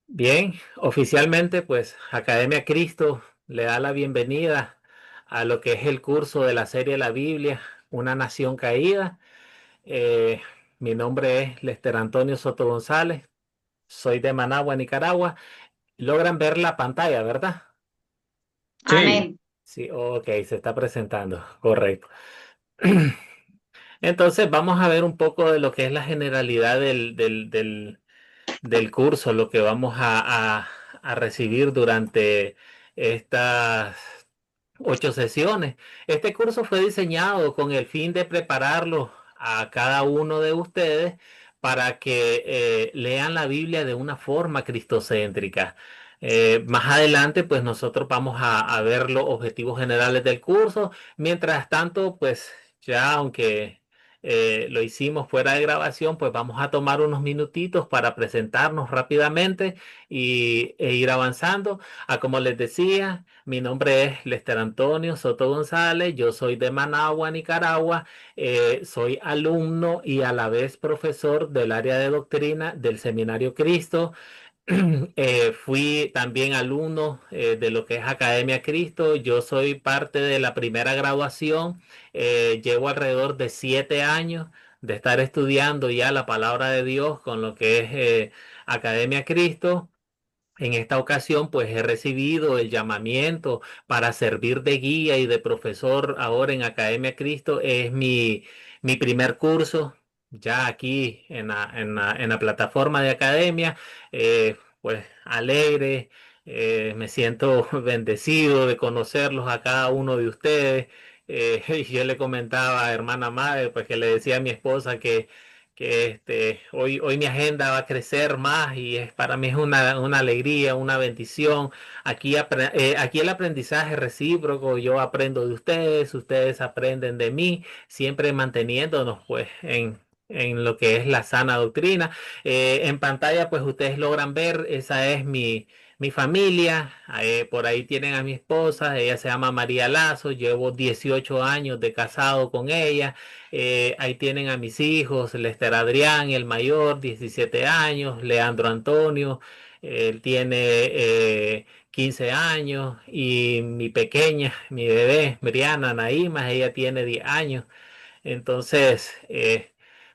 Bien, oficialmente, pues Academia Cristo le da la bienvenida a lo que es el curso de la serie La Biblia, Una Nación Caída. Eh, Mi nombre es Lester Antonio Soto González, soy de Managua, Nicaragua. Logran ver la pantalla, ¿verdad? Sí, Amén. Sí, ok, se está presentando, correcto. Entonces vamos a ver un poco de lo que es la generalidad del curso, lo que vamos a recibir durante estas 8 sesiones. Este curso fue diseñado con el fin de prepararlo a cada uno de ustedes para que lean la Biblia de una forma cristocéntrica. Más adelante, pues nosotros vamos a ver los objetivos generales del curso. Mientras tanto, pues ya aunque lo hicimos fuera de grabación, pues vamos a tomar unos minutitos para presentarnos rápidamente e ir avanzando. Como les decía, mi nombre es Lester Antonio Soto González, yo soy de Managua, Nicaragua, soy alumno y a la vez profesor del área de doctrina del Seminario Cristo. Fui también alumno de lo que es Academia Cristo. Yo soy parte de la primera graduación. Llevo alrededor de 7 años de estar estudiando ya la palabra de Dios con lo que es Academia Cristo. En esta ocasión, pues he recibido el llamamiento para servir de guía y de profesor ahora en Academia Cristo. Es mi primer curso ya aquí en la plataforma de Academia. Pues alegre, me siento bendecido de conocerlos a cada uno de ustedes. Y yo le comentaba a hermana madre, pues que le decía a mi esposa que hoy mi agenda va a crecer más y para mí es una alegría, una bendición. Aquí el aprendizaje es recíproco, yo aprendo de ustedes, ustedes aprenden de mí, siempre manteniéndonos pues en lo que es la sana doctrina. En pantalla pues ustedes logran ver, esa es mi familia. Por ahí tienen a mi esposa, ella se llama María Lazo, llevo 18 años de casado con ella. Ahí tienen a mis hijos, Lester Adrián, el mayor, 17 años, Leandro Antonio, él tiene 15 años, y mi pequeña, mi bebé, Briana Naíma, ella tiene 10 años. Entonces,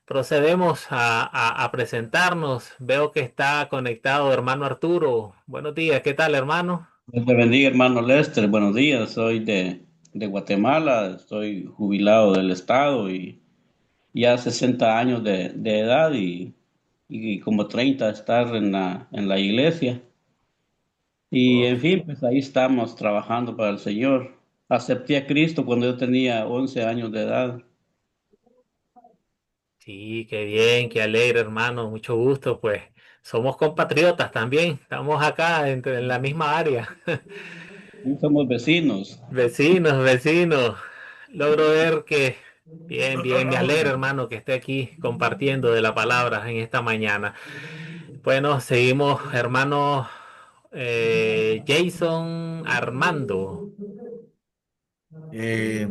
procedemos a presentarnos. Veo que está conectado hermano Arturo. Buenos días, ¿qué tal, hermano? Dios te bendiga, hermano Lester. Buenos días, soy de Guatemala, estoy jubilado del Estado y ya 60 años de edad y como 30 estar en la iglesia. Y Ok. en fin, pues ahí estamos trabajando para el Señor. Acepté a Cristo cuando yo tenía 11 años de edad. Sí, qué bien, qué alegre, hermano. Mucho gusto, pues. Somos compatriotas también. Estamos acá en la misma área. Y somos vecinos. Vecinos, vecinos. Logro ver que, bien, bien, me alegra, hermano, que esté aquí compartiendo de la palabra en esta mañana. Bueno, seguimos, hermano Jason Armando. Eh,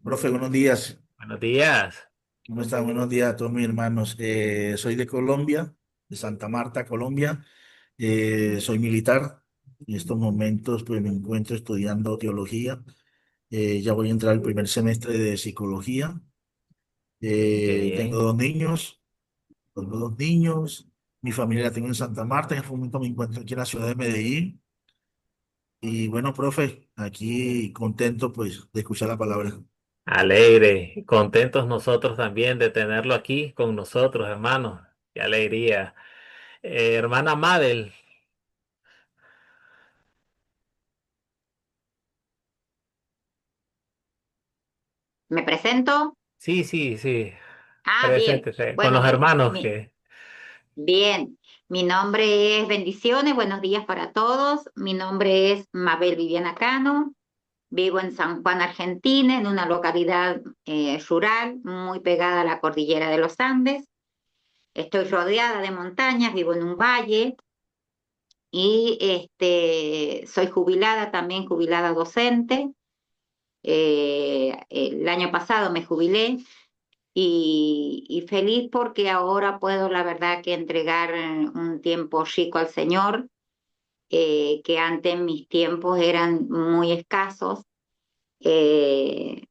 Profe, buenos días. Buenos días. ¿Cómo están? Buenos días a todos mis hermanos. Soy de Colombia, de Santa Marta, Colombia. Soy militar. En estos momentos pues, me encuentro estudiando teología. Ya voy a entrar al primer semestre de psicología. Qué Tengo bien. dos niños. Tengo dos niños. Mi familia la tengo en Santa Marta. En este momento me encuentro aquí en la ciudad de Medellín. Y bueno, profe, aquí contento pues de escuchar la palabra. Alegre, contentos nosotros también de tenerlo aquí con nosotros, hermanos. Qué alegría. Hermana Mabel. ¿Me presento? Sí, sí, sí. Bien. Preséntese. Con Bueno, los hermanos que. bien. Mi nombre es Bendiciones. Buenos días para todos. Mi nombre es Mabel Viviana Cano. Vivo en San Juan, Argentina, en una localidad rural muy pegada a la cordillera de los Andes. Estoy rodeada de montañas, vivo en un valle y soy jubilada, también jubilada docente. El año pasado me jubilé y feliz porque ahora puedo, la verdad, que entregar un tiempo rico al Señor. que antes en mis tiempos eran muy escasos eh,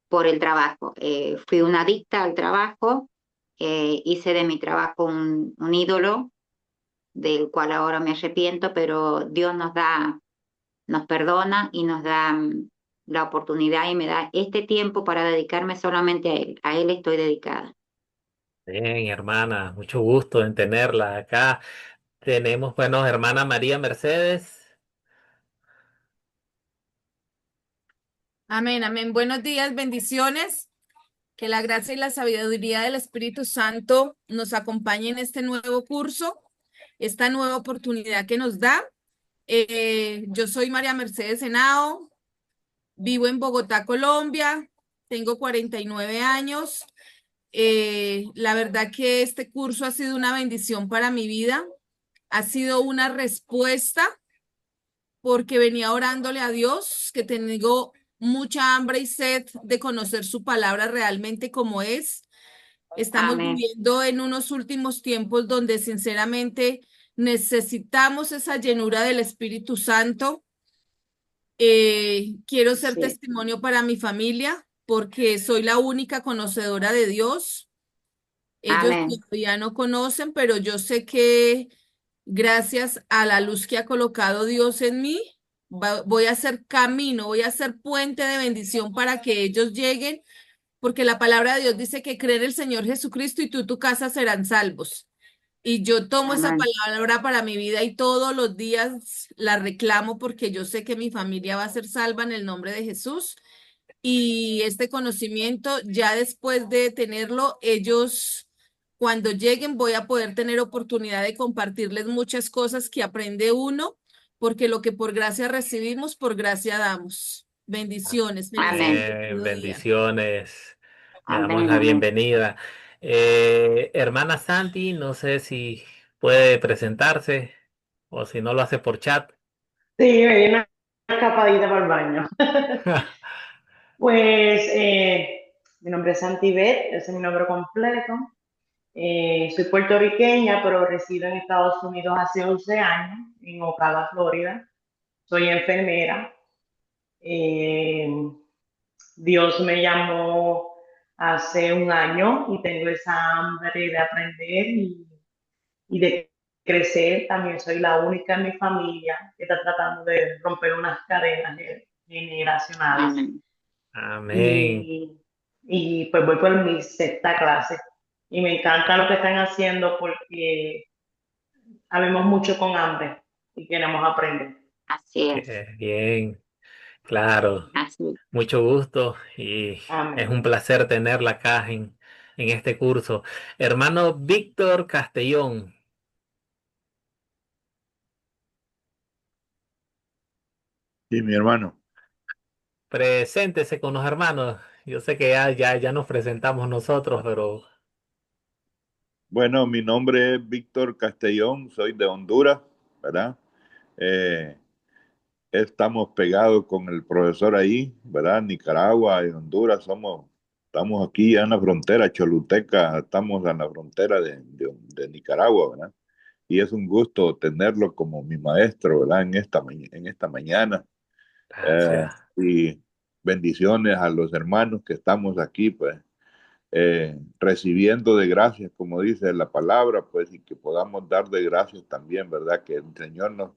por el trabajo. Fui una adicta al trabajo, hice de mi trabajo un ídolo del cual ahora me arrepiento, pero Dios nos perdona y nos da la oportunidad y me da este tiempo para dedicarme solamente a Él. A Él estoy dedicada. Bien, hermana, mucho gusto en tenerla acá. Tenemos, bueno, hermana María Mercedes. Amén, amén. Buenos días, bendiciones. Que la gracia y la sabiduría del Espíritu Santo nos acompañe en este nuevo curso, esta nueva oportunidad que nos da. Yo soy María Mercedes Henao, vivo en Bogotá, Colombia, tengo 49 años. La verdad que este curso ha sido una bendición para mi vida, ha sido una respuesta porque venía orándole a Dios, que tengo mucha hambre y sed de conocer su palabra realmente como es. Estamos Amén. viviendo en unos últimos tiempos donde sinceramente necesitamos esa llenura del Espíritu Santo. Quiero ser Sí. testimonio para mi familia porque soy la única conocedora de Dios. Ellos Amén. todavía no conocen, pero yo sé que gracias a la luz que ha colocado Dios en mí, voy a hacer camino, voy a hacer puente de bendición para que ellos lleguen, porque la palabra de Dios dice que creen en el Señor Jesucristo y tú y tu casa serán salvos. Y yo tomo esa Amén. palabra para mi vida y todos los días la reclamo porque yo sé que mi familia va a ser salva en el nombre de Jesús. Y este conocimiento, ya después de tenerlo, ellos, cuando lleguen, voy a poder tener oportunidad de compartirles muchas cosas que aprende uno, porque lo que por gracia recibimos, por gracia damos. Bendiciones, feliz y Amén. bendecido día. Bendiciones. Le damos Amén. la Amén. bienvenida. Hermana Santi, no sé si puede presentarse o si no lo hace por chat. Sí, me di una escapadita para el baño. Pues mi nombre es Santibet, ese es mi nombre completo. Soy puertorriqueña, pero resido en Estados Unidos hace 11 años, en Ocala, Florida. Soy enfermera. Eh, Dios me llamó hace un año y tengo esa hambre de aprender y de crecer. También soy la única en mi familia que está tratando de romper unas cadenas generacionales. Amén. Amén. Y pues voy por mi sexta clase. Y me encanta lo que están haciendo porque habemos mucho con hambre y queremos aprender. Así es. Qué bien, claro. Así. Mucho gusto y es Amén. un placer tenerla acá en este curso. Hermano Víctor Castellón, Sí, mi hermano. preséntese con los hermanos. Yo sé que ya nos presentamos nosotros, pero Bueno, mi nombre es Víctor Castellón, soy de Honduras, ¿verdad? Eh, Estamos pegados con el profesor ahí, ¿verdad? Nicaragua y Honduras, estamos aquí ya en la frontera choluteca, estamos en la frontera de Nicaragua, ¿verdad? Y es un gusto tenerlo como mi maestro, ¿verdad? En esta mañana. gracias. Y bendiciones a los hermanos que estamos aquí, pues recibiendo de gracias, como dice la palabra, pues, y que podamos dar de gracias también, ¿verdad? Que el Señor nos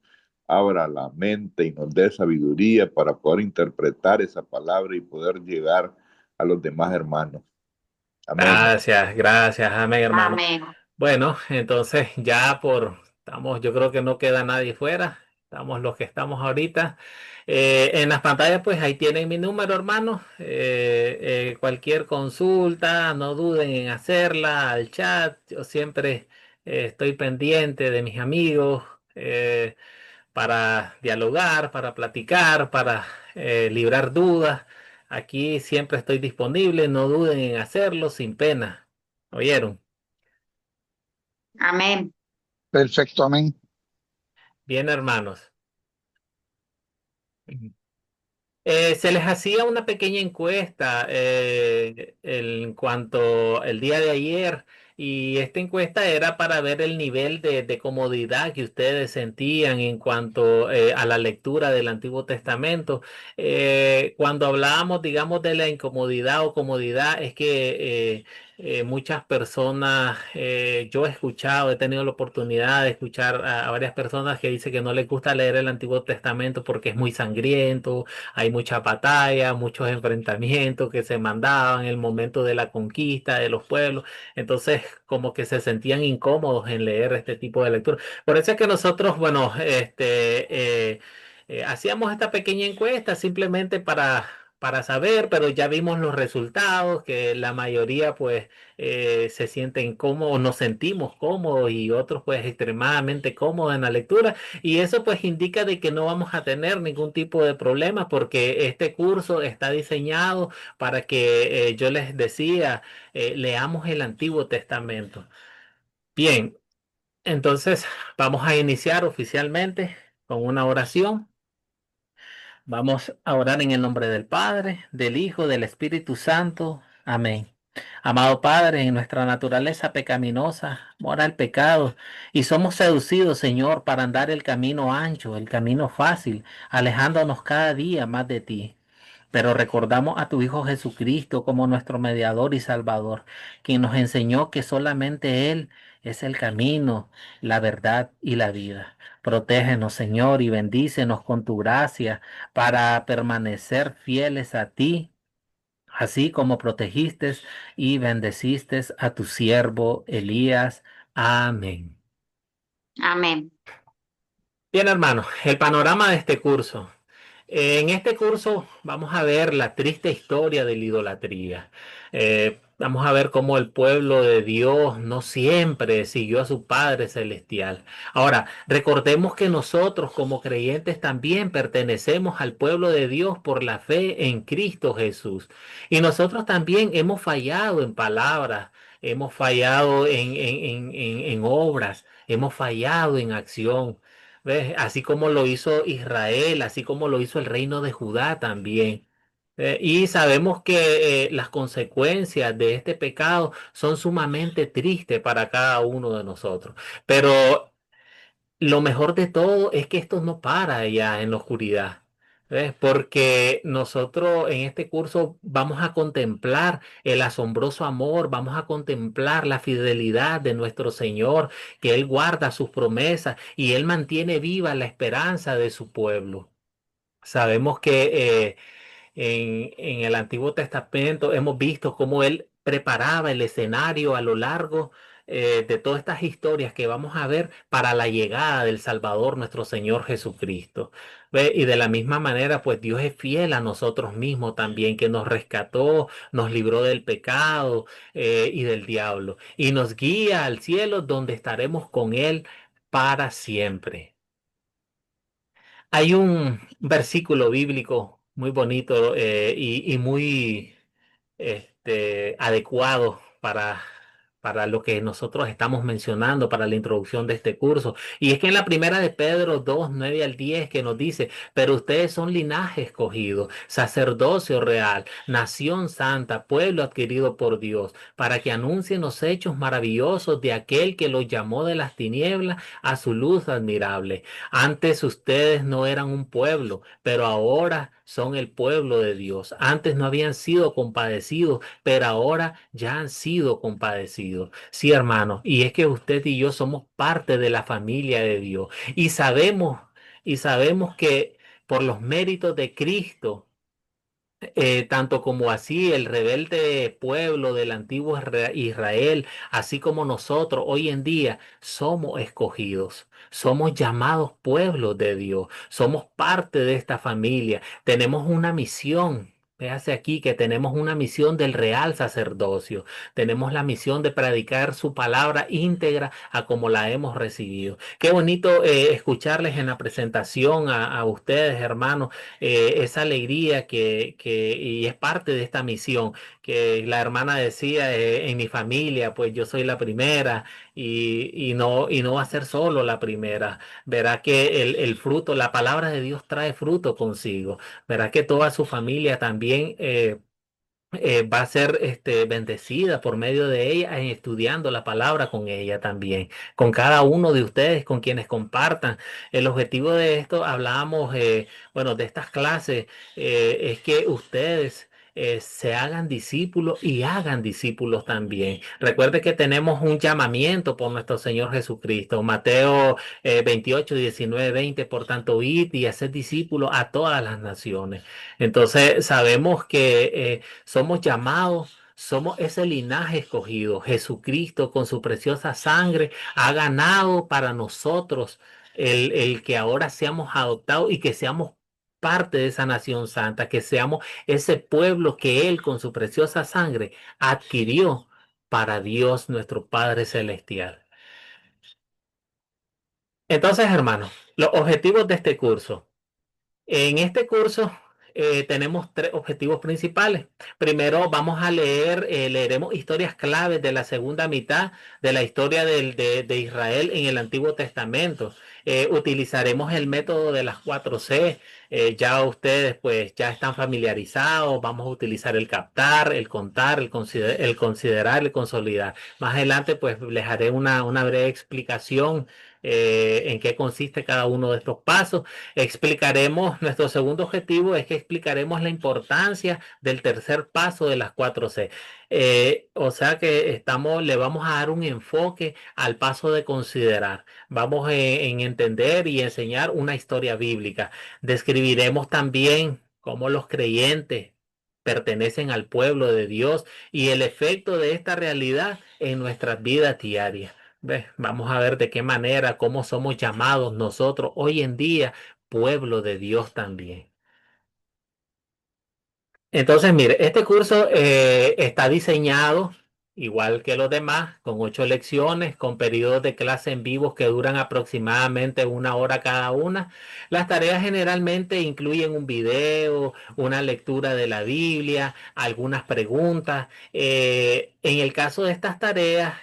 abra la mente y nos dé sabiduría para poder interpretar esa palabra y poder llegar a los demás hermanos. Amén. Gracias, gracias. Amén, hermano. Amén. Bueno, entonces estamos, yo creo que no queda nadie fuera. Estamos los que estamos ahorita. En las pantallas, pues ahí tienen mi número, hermano. Cualquier consulta, no duden en hacerla al chat. Yo siempre estoy pendiente de mis amigos para dialogar, para platicar, para librar dudas. Aquí siempre estoy disponible. No duden en hacerlo sin pena. ¿Oyeron? Amén. Perfecto, amén. Bien, hermanos. Se les hacía una pequeña encuesta en cuanto el día de ayer y esta encuesta era para ver el nivel de comodidad que ustedes sentían en cuanto a la lectura del Antiguo Testamento. Cuando hablábamos, digamos, de la incomodidad o comodidad, es que muchas personas, yo he escuchado, he tenido la oportunidad de escuchar a varias personas que dicen que no les gusta leer el Antiguo Testamento porque es muy sangriento, hay mucha batalla, muchos enfrentamientos que se mandaban en el momento de la conquista de los pueblos. Entonces, como que se sentían incómodos en leer este tipo de lectura. Por eso es que nosotros, bueno, hacíamos esta pequeña encuesta simplemente para saber, pero ya vimos los resultados, que la mayoría pues se sienten cómodos, nos sentimos cómodos y otros pues extremadamente cómodos en la lectura. Y eso pues indica de que no vamos a tener ningún tipo de problema porque este curso está diseñado para que yo les decía, leamos el Antiguo Testamento. Bien, entonces vamos a iniciar oficialmente con una oración. Vamos a orar en el nombre del Padre, del Hijo, del Espíritu Santo. Amén. Amado Padre, en nuestra naturaleza pecaminosa mora el pecado y somos seducidos, Señor, para andar el camino ancho, el camino fácil, alejándonos cada día más de ti. Pero recordamos a tu Hijo Jesucristo como nuestro mediador y salvador, quien nos enseñó que solamente Él es el camino, la verdad y la vida. Protégenos, Señor, y bendícenos con tu gracia para permanecer fieles a ti, así como protegiste y bendeciste a tu siervo Elías. Amén. Amén. Bien, hermanos, el panorama de este curso. En este curso vamos a ver la triste historia de la idolatría. Vamos a ver cómo el pueblo de Dios no siempre siguió a su Padre Celestial. Ahora, recordemos que nosotros como creyentes también pertenecemos al pueblo de Dios por la fe en Cristo Jesús. Y nosotros también hemos fallado en palabras, hemos fallado en obras, hemos fallado en acción. ¿Ves? Así como lo hizo Israel, así como lo hizo el reino de Judá también. Y sabemos que las consecuencias de este pecado son sumamente tristes para cada uno de nosotros. Pero lo mejor de todo es que esto no para ya en la oscuridad. ¿Ves? Porque nosotros en este curso vamos a contemplar el asombroso amor, vamos a contemplar la fidelidad de nuestro Señor, que Él guarda sus promesas y Él mantiene viva la esperanza de su pueblo. Sabemos que en el Antiguo Testamento hemos visto cómo él preparaba el escenario a lo largo de todas estas historias que vamos a ver para la llegada del Salvador, nuestro Señor Jesucristo. ¿Ve? Y de la misma manera, pues Dios es fiel a nosotros mismos también, que nos rescató, nos libró del pecado y del diablo, y nos guía al cielo donde estaremos con Él para siempre. Hay un versículo bíblico muy bonito y muy adecuado para lo que nosotros estamos mencionando para la introducción de este curso. Y es que en la primera de Pedro 2 9 al 10 que nos dice, pero ustedes son linaje escogido, sacerdocio real, nación santa, pueblo adquirido por Dios, para que anuncien los hechos maravillosos de aquel que los llamó de las tinieblas a su luz admirable. Antes ustedes no eran un pueblo, pero ahora son el pueblo de Dios. Antes no habían sido compadecidos, pero ahora ya han sido compadecidos. Sí, hermano, y es que usted y yo somos parte de la familia de Dios y sabemos que por los méritos de Cristo, tanto como así el rebelde pueblo del antiguo Israel, así como nosotros hoy en día somos escogidos, somos llamados pueblos de Dios, somos parte de esta familia, tenemos una misión. Véase aquí que tenemos una misión del real sacerdocio, tenemos la misión de predicar su palabra íntegra a como la hemos recibido. Qué bonito escucharles en la presentación a ustedes, hermanos, esa alegría y es parte de esta misión, que la hermana decía, en mi familia, pues yo soy la primera y no va a ser solo la primera, verá que el fruto, la palabra de Dios trae fruto consigo, verá que toda su familia también. va a ser bendecida por medio de ella, estudiando la palabra con ella también, con cada uno de ustedes, con quienes compartan. El objetivo de esto, hablábamos, bueno, de estas clases, es que ustedes se hagan discípulos y hagan discípulos también. Recuerde que tenemos un llamamiento por nuestro Señor Jesucristo. Mateo 28, 19, 20, por tanto, id y haced discípulos a todas las naciones. Entonces, sabemos que somos llamados, somos ese linaje escogido. Jesucristo con su preciosa sangre ha ganado para nosotros el que ahora seamos adoptados y que seamos parte de esa nación santa, que seamos ese pueblo que Él con su preciosa sangre adquirió para Dios nuestro Padre Celestial. Entonces, hermanos, los objetivos de este curso. En este curso tenemos tres objetivos principales. Primero vamos a leer, leeremos historias claves de la segunda mitad de la historia de Israel en el Antiguo Testamento. Utilizaremos el método de las 4C. Ya ustedes pues ya están familiarizados. Vamos a utilizar el captar, el contar, el considerar, el consolidar. Más adelante pues les haré una breve explicación en qué consiste cada uno de estos pasos. Explicaremos, nuestro segundo objetivo es que explicaremos la importancia del tercer paso de las 4C. O sea que le vamos a dar un enfoque al paso de considerar. Vamos en entender y enseñar una historia bíblica. Describiremos también cómo los creyentes pertenecen al pueblo de Dios y el efecto de esta realidad en nuestras vidas diarias. ¿Ves? Vamos a ver de qué manera, cómo somos llamados nosotros hoy en día pueblo de Dios también. Entonces, mire, este curso está diseñado igual que los demás, con 8 lecciones, con periodos de clase en vivos que duran aproximadamente 1 hora cada una. Las tareas generalmente incluyen un video, una lectura de la Biblia, algunas preguntas. En el caso de estas tareas,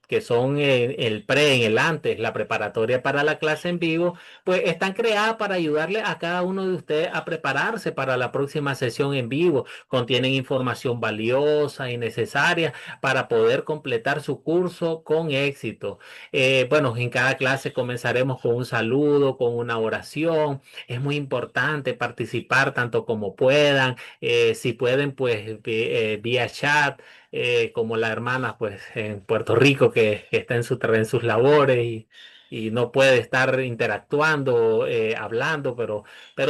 que son el pre, en el antes, la preparatoria para la clase en vivo, pues están creadas para ayudarle a cada uno de ustedes a prepararse para la próxima sesión en vivo. Contienen información valiosa y necesaria para poder completar su curso con éxito. Bueno, en cada clase comenzaremos con un saludo, con una oración. Es muy importante participar tanto como puedan. Si pueden, pues vía chat. Como la hermana pues en Puerto Rico que está en sus labores y no puede estar interactuando, hablando, pero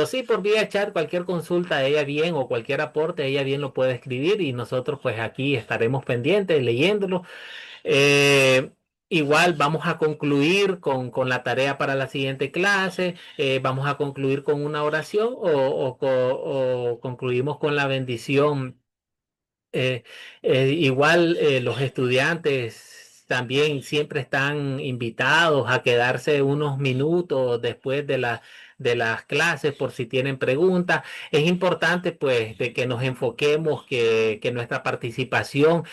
sí por vía chat, cualquier consulta ella bien o cualquier aporte ella bien lo puede escribir y nosotros pues aquí estaremos pendientes leyéndolo. Eh, Igual vamos a concluir con la tarea para la siguiente clase, vamos a concluir con una oración o concluimos con la bendición. eh, Igual los estudiantes también siempre están invitados a quedarse unos minutos después de las clases por si tienen preguntas. Es importante pues de que nos enfoquemos, que nuestra participación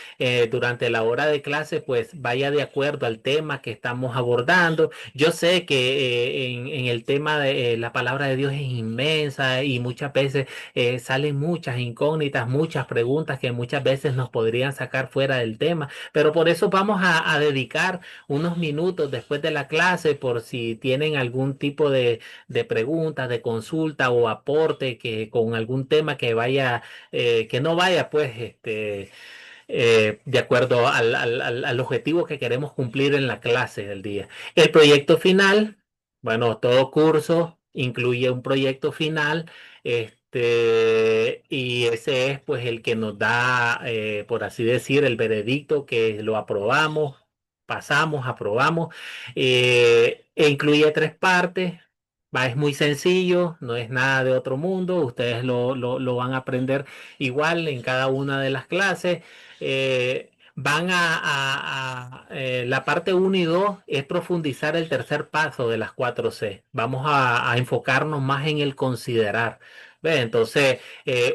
durante la hora de clase pues vaya de acuerdo al tema que estamos abordando. Yo sé que en el tema de la palabra de Dios es inmensa y muchas veces salen muchas incógnitas, muchas preguntas que muchas veces nos podrían sacar fuera del tema, pero por eso vamos a dedicar unos minutos después de la clase por si tienen algún tipo de pregunta, de consulta o aporte que con algún tema que vaya, que no vaya pues de acuerdo al objetivo que queremos cumplir en la clase del día. El proyecto final, bueno, todo curso incluye un proyecto final, y ese es pues el que nos da, por así decir, el veredicto que lo aprobamos, pasamos, aprobamos, e incluye 3 partes. Es muy sencillo, no es nada de otro mundo, ustedes lo van a aprender igual en cada una de las clases. Van la parte 1 y 2 es profundizar el tercer paso de las 4C. Vamos a enfocarnos más en el considerar. ¿Ve? Entonces,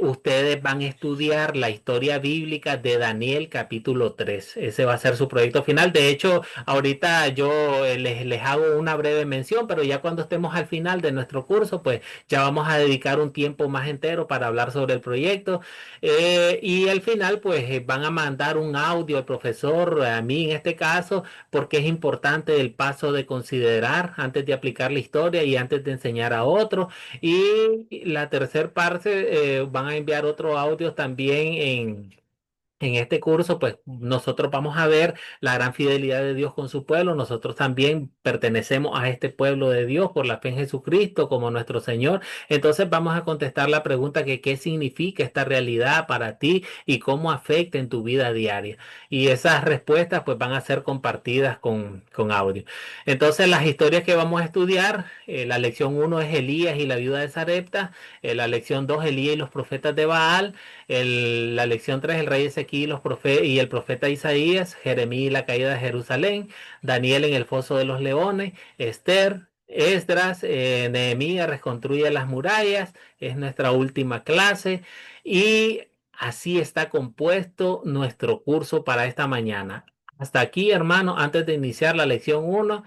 ustedes van a estudiar la historia bíblica de Daniel capítulo 3. Ese va a ser su proyecto final. De hecho, ahorita yo les hago una breve mención, pero ya cuando estemos al final de nuestro curso, pues ya vamos a dedicar un tiempo más entero para hablar sobre el proyecto. Y al final, pues van a mandar un audio al profesor, a mí en este caso, porque es importante el paso de considerar antes de aplicar la historia y antes de enseñar a otros. Y la tercer parte, van a enviar otro audio también en este curso, pues nosotros vamos a ver la gran fidelidad de Dios con su pueblo. Nosotros también pertenecemos a este pueblo de Dios por la fe en Jesucristo como nuestro Señor. Entonces vamos a contestar la pregunta que qué significa esta realidad para ti y cómo afecta en tu vida diaria. Y esas respuestas pues van a ser compartidas con audio. Entonces las historias que vamos a estudiar, la lección uno es Elías y la viuda de Sarepta, la lección 2 Elías y los profetas de Baal, la lección 3 el rey Ezequiel y el profeta Isaías, Jeremías y la caída de Jerusalén, Daniel en el foso de los leones, Esther, Esdras, Nehemías reconstruye las murallas, es nuestra última clase y así está compuesto nuestro curso para esta mañana. Hasta aquí, hermano, antes de iniciar la lección uno,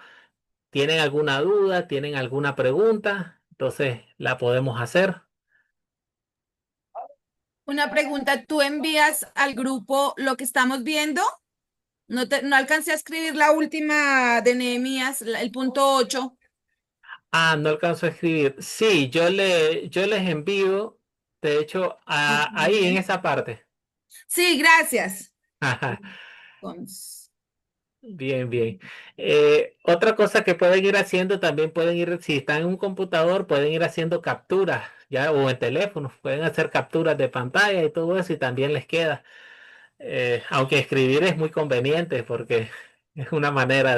¿tienen alguna duda? ¿Tienen alguna pregunta? Entonces la podemos hacer. Una pregunta, ¿tú envías al grupo lo que estamos viendo? No alcancé a escribir la última de Nehemías, el punto 8. Ah, no alcanzo a escribir. Sí, yo les envío, de hecho, ahí en Ok. esa parte. Sí, gracias. Ajá, Cons- bien, bien. Otra cosa que pueden ir haciendo, también pueden ir, si están en un computador, pueden ir haciendo capturas, ya, o en teléfono, pueden hacer capturas de pantalla y todo eso y también les queda. Aunque escribir es muy conveniente porque es una manera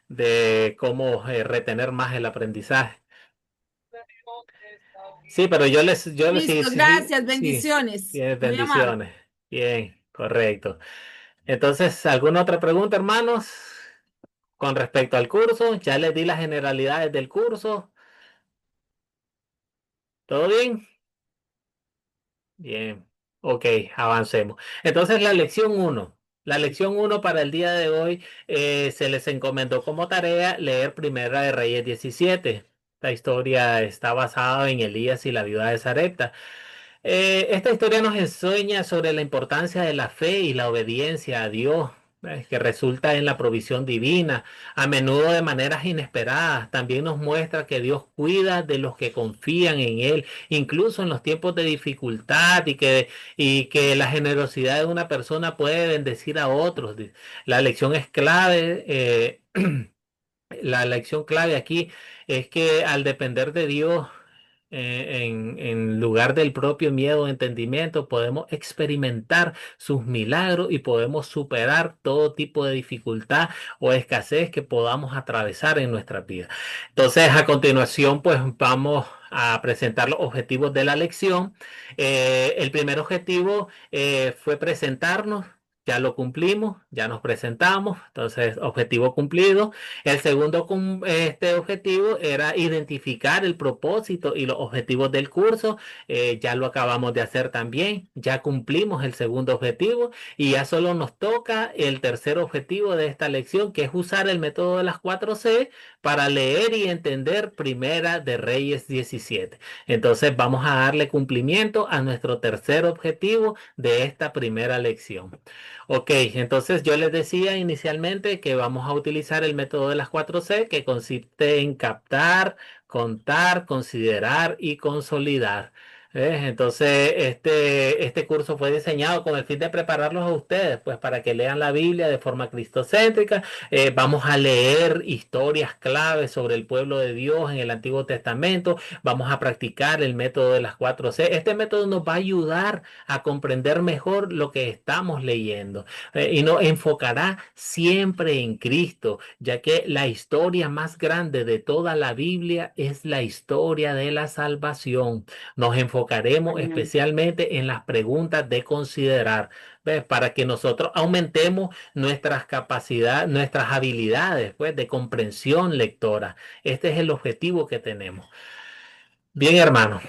de cómo retener más el aprendizaje. Sí, pero sí, Listo, sí, sí, gracias, sí, bendiciones. tienes Muy amable. bendiciones. Bien, correcto. Entonces, ¿alguna otra pregunta, hermanos? Con respecto al curso, ya les di las generalidades del curso. ¿Todo bien? Bien, ok, avancemos. Entonces, la lección uno. La lección uno para el día de hoy, se les encomendó como tarea leer Primera de Reyes 17. La historia está basada en Elías y la viuda de Sarepta. Esta historia nos enseña sobre la importancia de la fe y la obediencia a Dios, que resulta en la provisión divina, a menudo de maneras inesperadas. También nos muestra que Dios cuida de los que confían en Él, incluso en los tiempos de dificultad, y que la generosidad de una persona puede bendecir a otros. La lección es clave. La lección clave aquí es que al depender de Dios, en lugar del propio miedo o entendimiento, podemos experimentar sus milagros y podemos superar todo tipo de dificultad o escasez que podamos atravesar en nuestra vida. Entonces, a continuación, pues vamos a presentar los objetivos de la lección. El primer objetivo fue presentarnos. Ya lo cumplimos, ya nos presentamos, entonces objetivo cumplido. El segundo objetivo era identificar el propósito y los objetivos del curso. Ya lo acabamos de hacer también. Ya cumplimos el segundo objetivo y ya solo nos toca el tercer objetivo de esta lección, que es usar el método de las 4C para leer y entender Primera de Reyes 17. Entonces vamos a darle cumplimiento a nuestro tercer objetivo de esta primera lección. Ok, entonces yo les decía inicialmente que vamos a utilizar el método de las 4C, que consiste en captar, contar, considerar y consolidar. Entonces, este curso fue diseñado con el fin de prepararlos a ustedes, pues para que lean la Biblia de forma cristocéntrica. Vamos a leer historias claves sobre el pueblo de Dios en el Antiguo Testamento. Vamos a practicar el método de las 4C. Este método nos va a ayudar a comprender mejor lo que estamos leyendo, y nos enfocará siempre en Cristo, ya que la historia más grande de toda la Biblia es la historia de la salvación. Nos enfocaremos Amén. especialmente en las preguntas de considerar, ¿ves? Para que nosotros aumentemos nuestras capacidades, nuestras habilidades, pues, de comprensión lectora. Este es el objetivo que tenemos. Bien, hermano.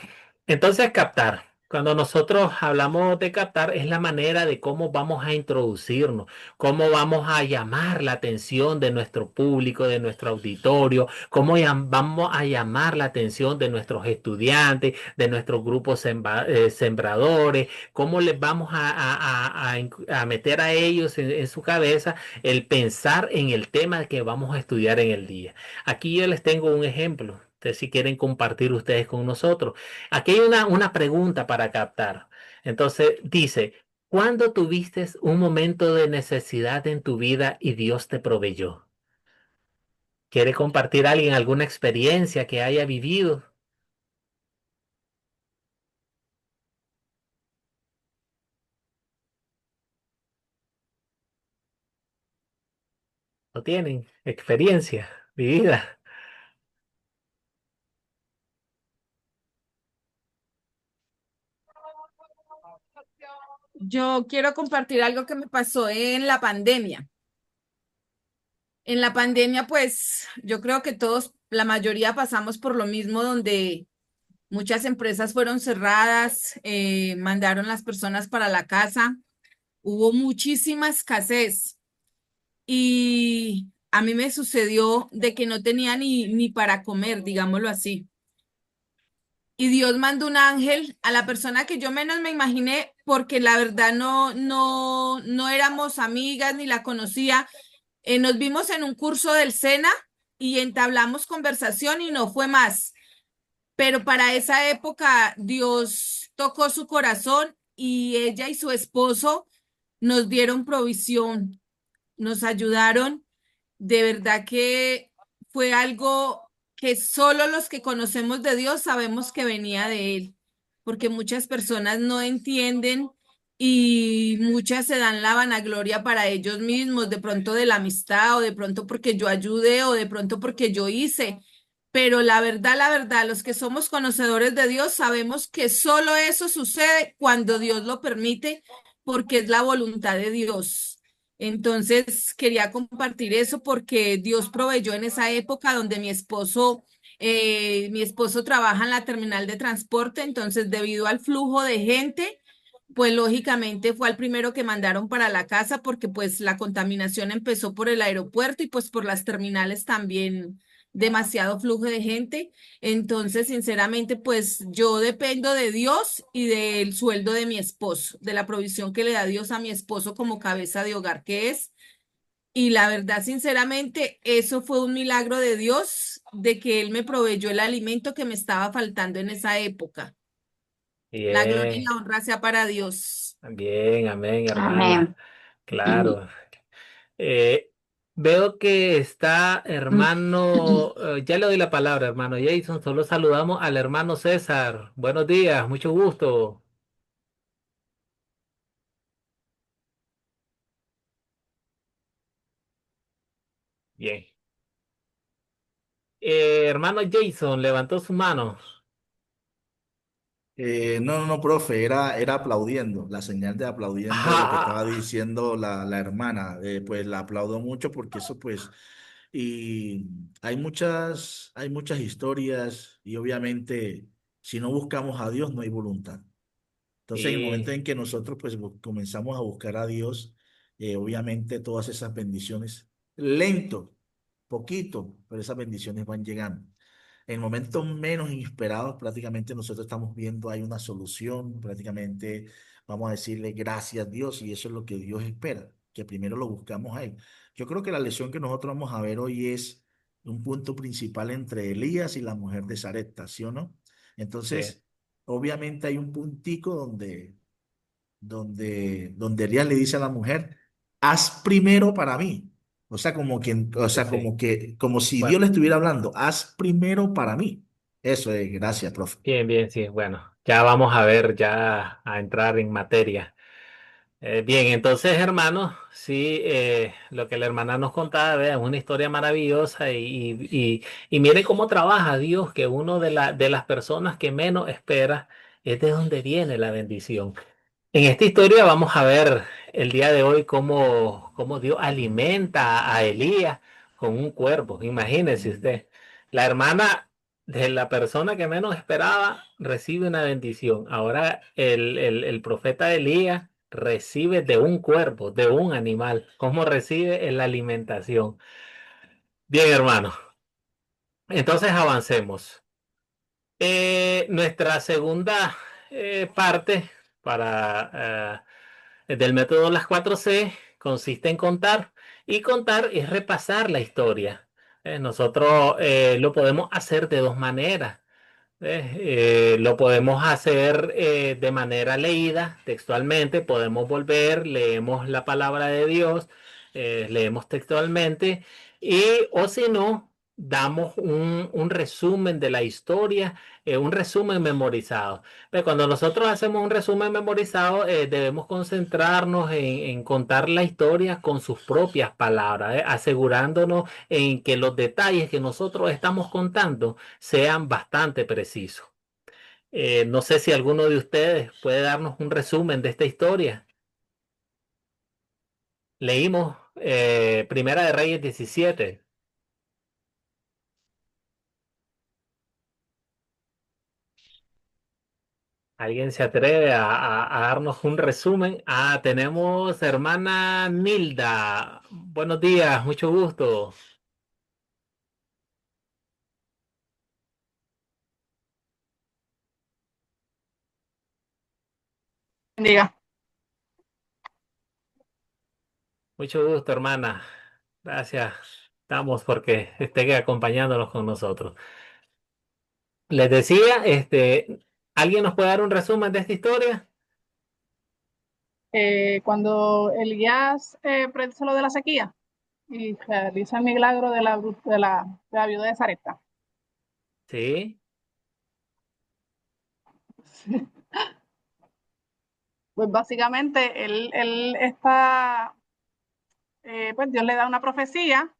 Entonces, captar. Cuando nosotros hablamos de captar, es la manera de cómo vamos a introducirnos, cómo vamos a llamar la atención de nuestro público, de nuestro auditorio, cómo vamos a llamar la atención de nuestros estudiantes, de nuestros grupos sembradores, cómo les vamos a meter a ellos en su cabeza el pensar en el tema que vamos a estudiar en el día. Aquí yo les tengo un ejemplo. Ustedes si quieren compartir ustedes con nosotros. Aquí hay una pregunta para captar. Entonces dice, ¿cuándo tuviste un momento de necesidad en tu vida y Dios te proveyó? ¿Quiere compartir alguien alguna experiencia que haya vivido? ¿No tienen experiencia vivida? Yo quiero compartir algo que me pasó en la pandemia. En la pandemia, pues yo creo que todos, la mayoría pasamos por lo mismo, donde muchas empresas fueron cerradas, mandaron las personas para la casa, hubo muchísima escasez y a mí me sucedió de que no tenía ni para comer, digámoslo así. Y Dios mandó un ángel a la persona que yo menos me imaginé, porque la verdad no éramos amigas ni la conocía. Nos vimos en un curso del SENA y entablamos conversación y no fue más. Pero para esa época Dios tocó su corazón y ella y su esposo nos dieron provisión, nos ayudaron. De verdad que fue algo que solo los que conocemos de Dios sabemos que venía de Él, porque muchas personas no entienden y muchas se dan la vanagloria para ellos mismos, de pronto de la amistad o de pronto porque yo ayudé o de pronto porque yo hice. Pero la verdad, los que somos conocedores de Dios sabemos que solo eso sucede cuando Dios lo permite, porque es la voluntad de Dios. Entonces, quería compartir eso porque Dios proveyó en esa época donde mi esposo trabaja en la terminal de transporte, entonces debido al flujo de gente, pues lógicamente fue al primero que mandaron para la casa porque pues la contaminación empezó por el aeropuerto y pues por las terminales también demasiado flujo de gente. Entonces, sinceramente, pues yo dependo de Dios y del sueldo de mi esposo, de la provisión que le da Dios a mi esposo como cabeza de hogar que es. Y la verdad, sinceramente, eso fue un milagro de Dios, de que Él me proveyó el alimento que me estaba faltando en esa época. La gloria y Bien, la honra sea para Dios. bien, amén, hermana. Amén. Claro. Eh, Veo que está hermano, ya le doy la palabra, hermano Jason. Solo saludamos al hermano César. Buenos días, mucho gusto. Bien. Hermano Jason levantó su mano. No, profe, era aplaudiendo, la señal de aplaudiendo lo que estaba Ah, diciendo la hermana. Pues la aplaudo mucho porque eso pues, y hay muchas historias y obviamente si no buscamos a Dios no hay voluntad. Entonces, en el momento y en que nosotros pues comenzamos a buscar a Dios, obviamente todas esas bendiciones, lento, poquito, pero esas bendiciones van llegando. En momentos menos inesperados, prácticamente nosotros estamos viendo hay una solución, prácticamente vamos a decirle gracias a Dios y eso es lo que Dios espera, que primero lo buscamos a Él. Yo creo que la lección que nosotros vamos a ver hoy es un punto principal entre Elías y la mujer de Sarepta, ¿sí o no? sí, Entonces, obviamente hay un puntico donde Elías le dice a la mujer, haz primero para mí. O sea, como quien, o sí, sea, sí. como si Dios Bueno, le estuviera hablando, haz primero para mí. Eso es, gracias, profe. bien, bien, sí. Bueno, ya vamos a ver, ya a entrar en materia. Bien, entonces, hermano, sí, lo que la hermana nos contaba, vea, es una historia maravillosa y mire cómo trabaja Dios, que uno de las personas que menos espera es de donde viene la bendición. En esta historia vamos a ver el día de hoy cómo Dios alimenta a Elías con un cuervo. Imagínese usted. La hermana de la persona que menos esperaba, recibe una bendición. Ahora el profeta Elías recibe de un cuerpo, de un animal. ¿Cómo recibe? En la alimentación. Bien, hermano. Entonces avancemos. Nuestra segunda parte del método Las 4C consiste en contar, y contar es repasar la historia. Nosotros lo podemos hacer de dos maneras. Lo podemos hacer de manera leída, textualmente, podemos volver, leemos la palabra de Dios, leemos textualmente, y o si no, damos un resumen de la historia, un resumen memorizado. Pero cuando nosotros hacemos un resumen memorizado, debemos concentrarnos en contar la historia con sus propias palabras, asegurándonos en que los detalles que nosotros estamos contando sean bastante precisos. No sé si alguno de ustedes puede darnos un resumen de esta historia. Leímos Primera de Reyes 17. ¿Alguien se atreve a darnos un resumen? Ah, tenemos hermana Nilda. Buenos días, mucho gusto. Diga. Mucho gusto, hermana. Gracias. Estamos porque esté acompañándonos con nosotros. Les decía, ¿alguien nos puede dar un resumen de esta historia? Cuando Elías predice lo de la sequía y realiza el milagro de la viuda de Sarepta. Sí. Pues básicamente él está, pues Dios le da una profecía.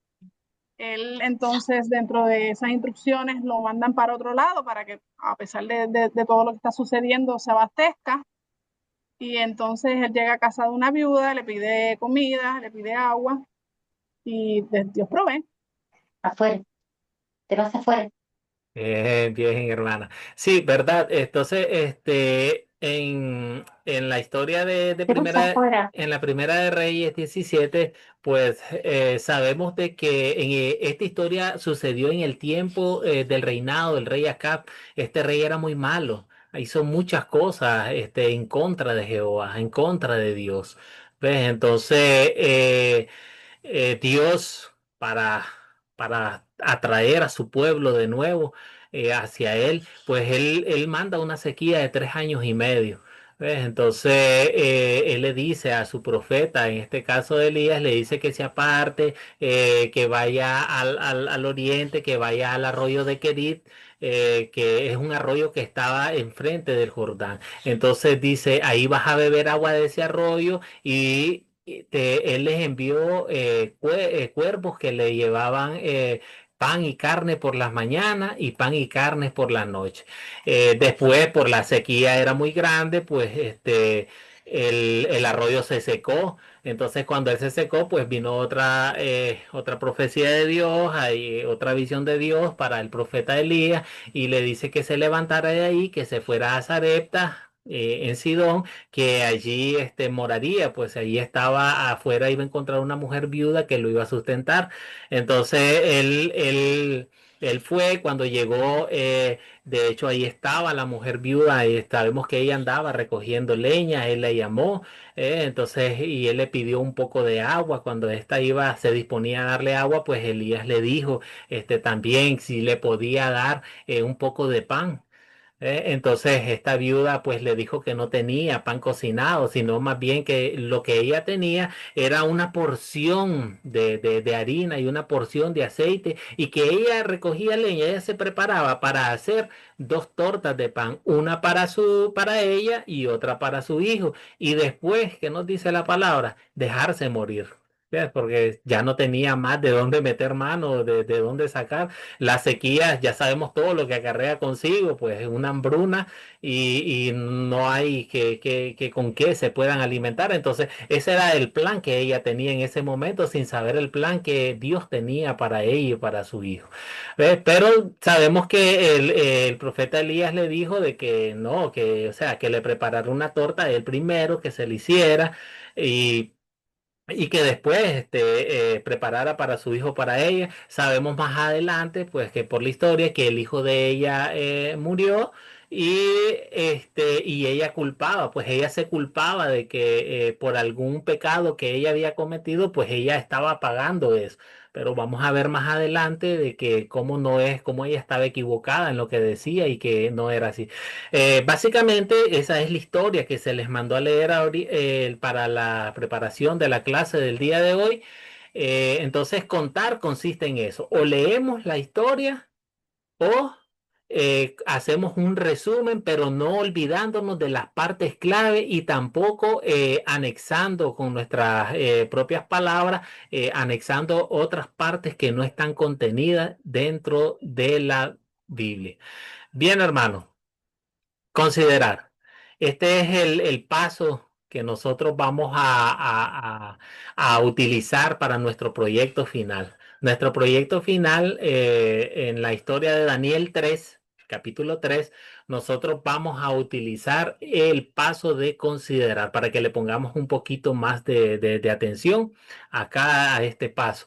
Él entonces dentro de esas instrucciones lo mandan para otro lado para que a pesar de todo lo que está sucediendo se abastezca. Y entonces él llega a casa de una viuda, le pide comida, le pide agua y Dios provee. Afuera, te vas afuera. Bien, bien, hermana. Sí, ¿verdad? Entonces, en la historia Te vas afuera. en la primera de Reyes 17, pues sabemos de que esta historia sucedió en el tiempo del reinado del rey Acab. Este rey era muy malo, hizo muchas cosas en contra de Jehová, en contra de Dios. ¿Ves? Entonces, Dios para atraer a su pueblo de nuevo hacia él, pues él manda una sequía de 3 años y medio. ¿Ves? Entonces él le dice a su profeta, en este caso de Elías, le dice que se aparte, que vaya al oriente, que vaya al arroyo de Kerit, que es un arroyo que estaba enfrente del Jordán. Entonces dice, ahí vas a beber agua de ese arroyo, y él les envió cuervos que le llevaban pan y carne por las mañanas y pan y carne por la noche. Después, por la sequía era muy grande, pues el arroyo se secó. Entonces, cuando él se secó, pues vino otra profecía de Dios, hay otra visión de Dios para el profeta Elías, y le dice que se levantara de ahí, que se fuera a Sarepta, en Sidón, que allí moraría, pues allí estaba afuera, iba a encontrar una mujer viuda que lo iba a sustentar. Entonces él fue, cuando llegó, de hecho ahí estaba la mujer viuda, y sabemos que ella andaba recogiendo leña, él la llamó, entonces, y él le pidió un poco de agua. Cuando ésta se disponía a darle agua, pues Elías le dijo también si le podía dar un poco de pan. Entonces esta viuda pues le dijo que no tenía pan cocinado, sino más bien que lo que ella tenía era una porción de harina y una porción de aceite, y que ella recogía leña, ella se preparaba para hacer 2 tortas de pan, una para ella y otra para su hijo, y después, ¿qué nos dice la palabra? Dejarse morir. ¿ves? Porque ya no tenía más de dónde meter mano, de dónde sacar. La sequía, ya sabemos todo lo que acarrea consigo, pues una hambruna y no hay que con qué se puedan alimentar. Entonces, ese era el plan que ella tenía en ese momento, sin saber el plan que Dios tenía para ella y para su hijo. ¿Ves? Pero sabemos que el profeta Elías le dijo de que no, que, o sea, que le preparara una torta a él primero, que se le hiciera. Y que después preparara para su hijo, para ella. Sabemos más adelante, pues que por la historia, que el hijo de ella murió y, y ella culpaba, pues ella se culpaba de que por algún pecado que ella había cometido, pues ella estaba pagando eso. Pero vamos a ver más adelante de que cómo no es, cómo ella estaba equivocada en lo que decía y que no era así. Básicamente esa es la historia que se les mandó a leer para la preparación de la clase del día de hoy. Entonces contar consiste en eso. O leemos la historia o hacemos un resumen, pero no olvidándonos de las partes clave y tampoco anexando con nuestras propias palabras, anexando otras partes que no están contenidas dentro de la Biblia. Bien, hermano. Considerar. Este es el paso que nosotros vamos a utilizar para nuestro proyecto final. Nuestro proyecto final en la historia de Daniel 3, capítulo 3, nosotros vamos a utilizar el paso de considerar para que le pongamos un poquito más de atención acá a este paso.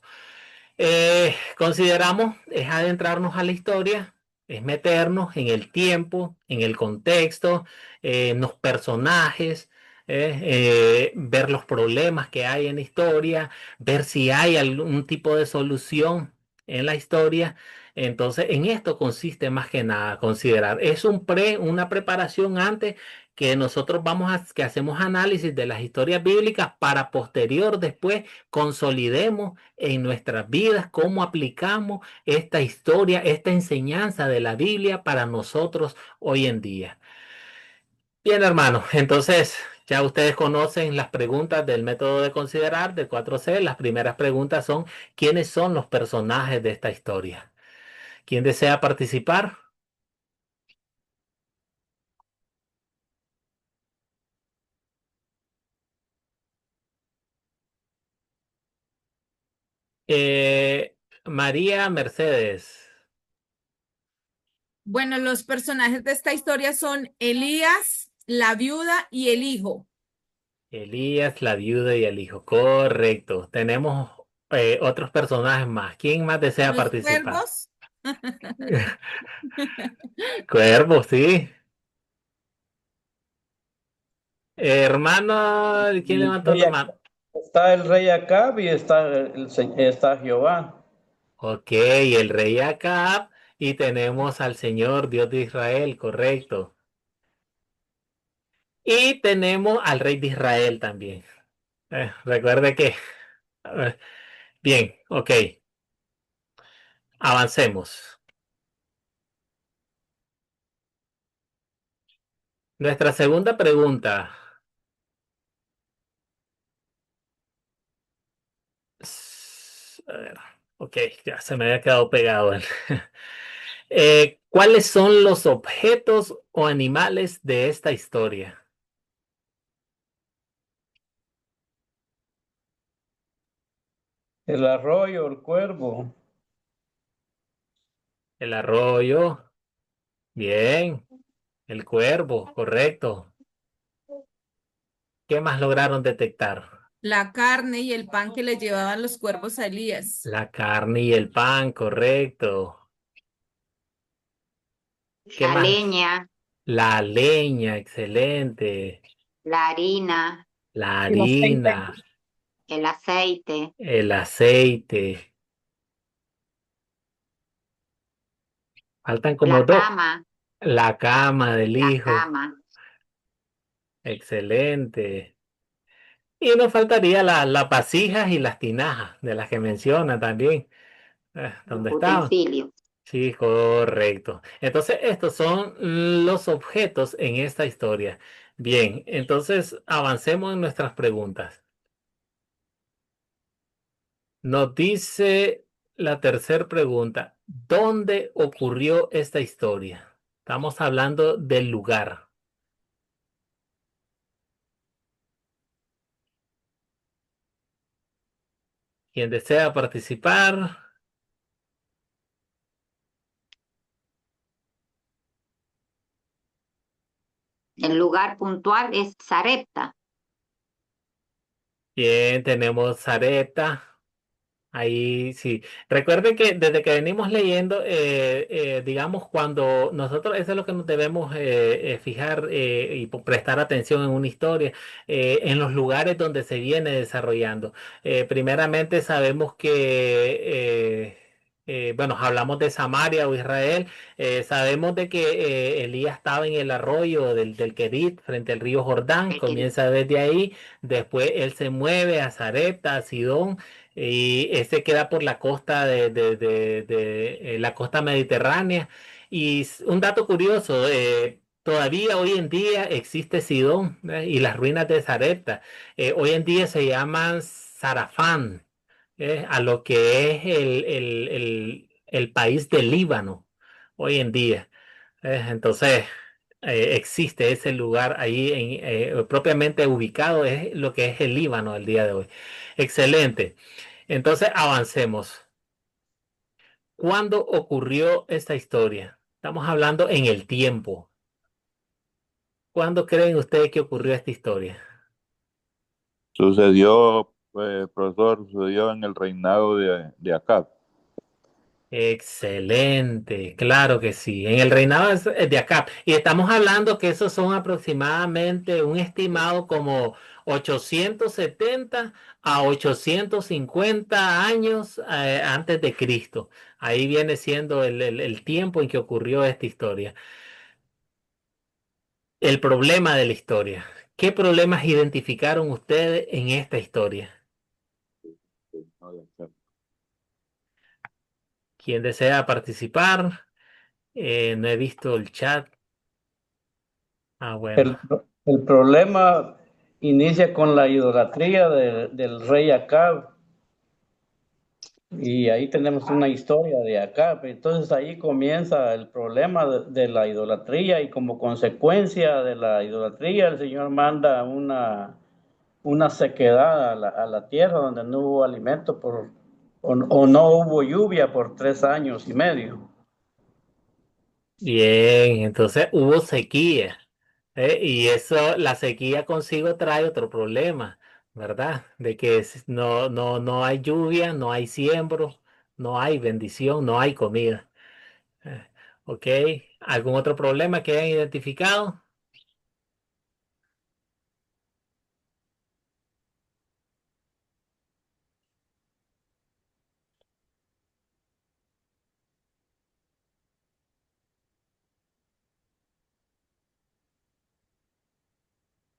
Consideramos es adentrarnos a la historia, es meternos en el tiempo, en el contexto, en los personajes, ver los problemas que hay en la historia, ver si hay algún tipo de solución en la historia. Entonces, en esto consiste más que nada considerar. Es una preparación antes que nosotros que hacemos análisis de las historias bíblicas para posterior después consolidemos en nuestras vidas, cómo aplicamos esta historia, esta enseñanza de la Biblia para nosotros hoy en día. Bien, hermanos, entonces ya ustedes conocen las preguntas del método de considerar del 4C. Las primeras preguntas son: ¿quiénes son los personajes de esta historia? ¿Quién desea participar? María Mercedes. Bueno, los personajes de esta historia son Elías, la viuda y el hijo. Elías, la viuda y el hijo. Correcto. Tenemos otros personajes más. ¿Quién más desea Los participar? cuervos. Cuervo, sí. Hermano, ¿quién El levantó rey la Ac- mano? Está el rey Acab y está, está Jehová. Ok, el rey Acab y tenemos al Señor Dios de Israel, correcto. Y tenemos al rey de Israel también. Recuerde que... eh, bien, ok, avancemos. Nuestra segunda pregunta. A ver, ok, ya se me había quedado pegado. ¿Cuáles son los objetos o animales de esta historia? El arroyo, el cuervo. El arroyo, bien. El cuervo, correcto. ¿Qué más lograron detectar? La carne y el pan que le llevaban los cuervos a Elías. La carne y el pan, correcto. ¿Qué La más? leña, La leña, excelente. la harina, La El aceite. harina, el aceite, el aceite. Faltan como la dos. cama, La cama del la hijo, cama, excelente. Y nos faltaría las vasijas y las tinajas, de las que menciona también. los ¿Dónde estaban? utensilios. Sí, correcto. Entonces, estos son los objetos en esta historia. Bien, entonces avancemos en nuestras preguntas. Nos dice la tercera pregunta, ¿dónde ocurrió esta historia? Estamos hablando del lugar. Quien desea participar, El lugar puntual es Sarepta. bien, tenemos Zareta. Ahí sí. Recuerden que desde que venimos leyendo, digamos, cuando nosotros, eso es lo que nos debemos fijar y prestar atención en una historia, en los lugares donde se viene desarrollando. Primeramente sabemos que, bueno, hablamos de Samaria o Israel, sabemos de que Elías estaba en el arroyo del Querit frente al río Jordán, El que comienza desde ahí, después él se mueve a Sarepta, a Sidón. Y ese queda por la costa de la costa mediterránea. Y un dato curioso, todavía hoy en día existe Sidón, y las ruinas de Sarepta. Hoy en día se llaman Sarafán, a lo que es el país del Líbano hoy en día. Entonces, existe ese lugar ahí propiamente ubicado, es lo que es el Líbano el día de hoy. Excelente. Entonces, avancemos. ¿Cuándo ocurrió esta historia? Estamos hablando en el tiempo. ¿Cuándo creen ustedes que ocurrió esta historia? Sucedió, profesor, sucedió en el reinado de Acab. Excelente, claro que sí. En el reinado de Acab. Y estamos hablando que esos son aproximadamente un estimado como 870 a 850 años antes de Cristo. Ahí viene siendo el tiempo en que ocurrió esta historia. El problema de la historia. ¿Qué problemas identificaron ustedes en esta historia? ¿Quién desea participar? No he visto el chat. Ah, bueno. El problema inicia con la idolatría del rey Acab. Y ahí tenemos una historia de acá. Entonces ahí comienza el problema de la idolatría y como consecuencia de la idolatría el Señor manda una sequedad a la tierra donde no hubo alimento o no hubo lluvia por 3 años y medio. Bien, entonces hubo sequía, y eso, la sequía consigo trae otro problema, ¿verdad? De que no hay lluvia, no hay siembro, no hay bendición, no hay comida. Eh, ¿Ok? ¿Algún otro problema que hayan identificado?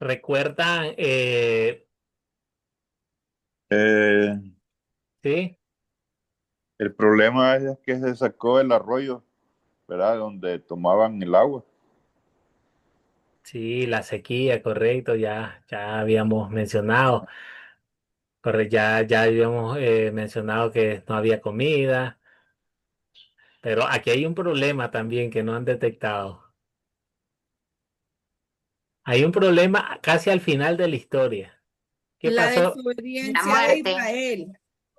¿Recuerdan? Eh, Sí, el problema es que se sacó el arroyo, ¿verdad? Donde tomaban el agua. sí, la sequía, correcto, ya habíamos mencionado. Ya habíamos mencionado que no había comida, pero aquí hay un problema también que no han detectado. Hay un problema casi al final de la historia. ¿Qué La pasó? la desobediencia de muerte, Israel.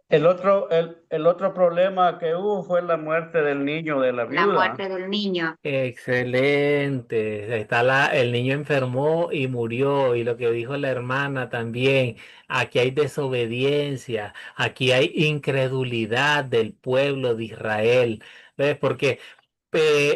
El otro problema que hubo fue la muerte del niño de la la viuda. muerte del niño. Excelente. El niño enfermó y murió. Y lo que dijo la hermana también, aquí hay desobediencia, aquí hay incredulidad del pueblo de Israel. ¿Ves? Porque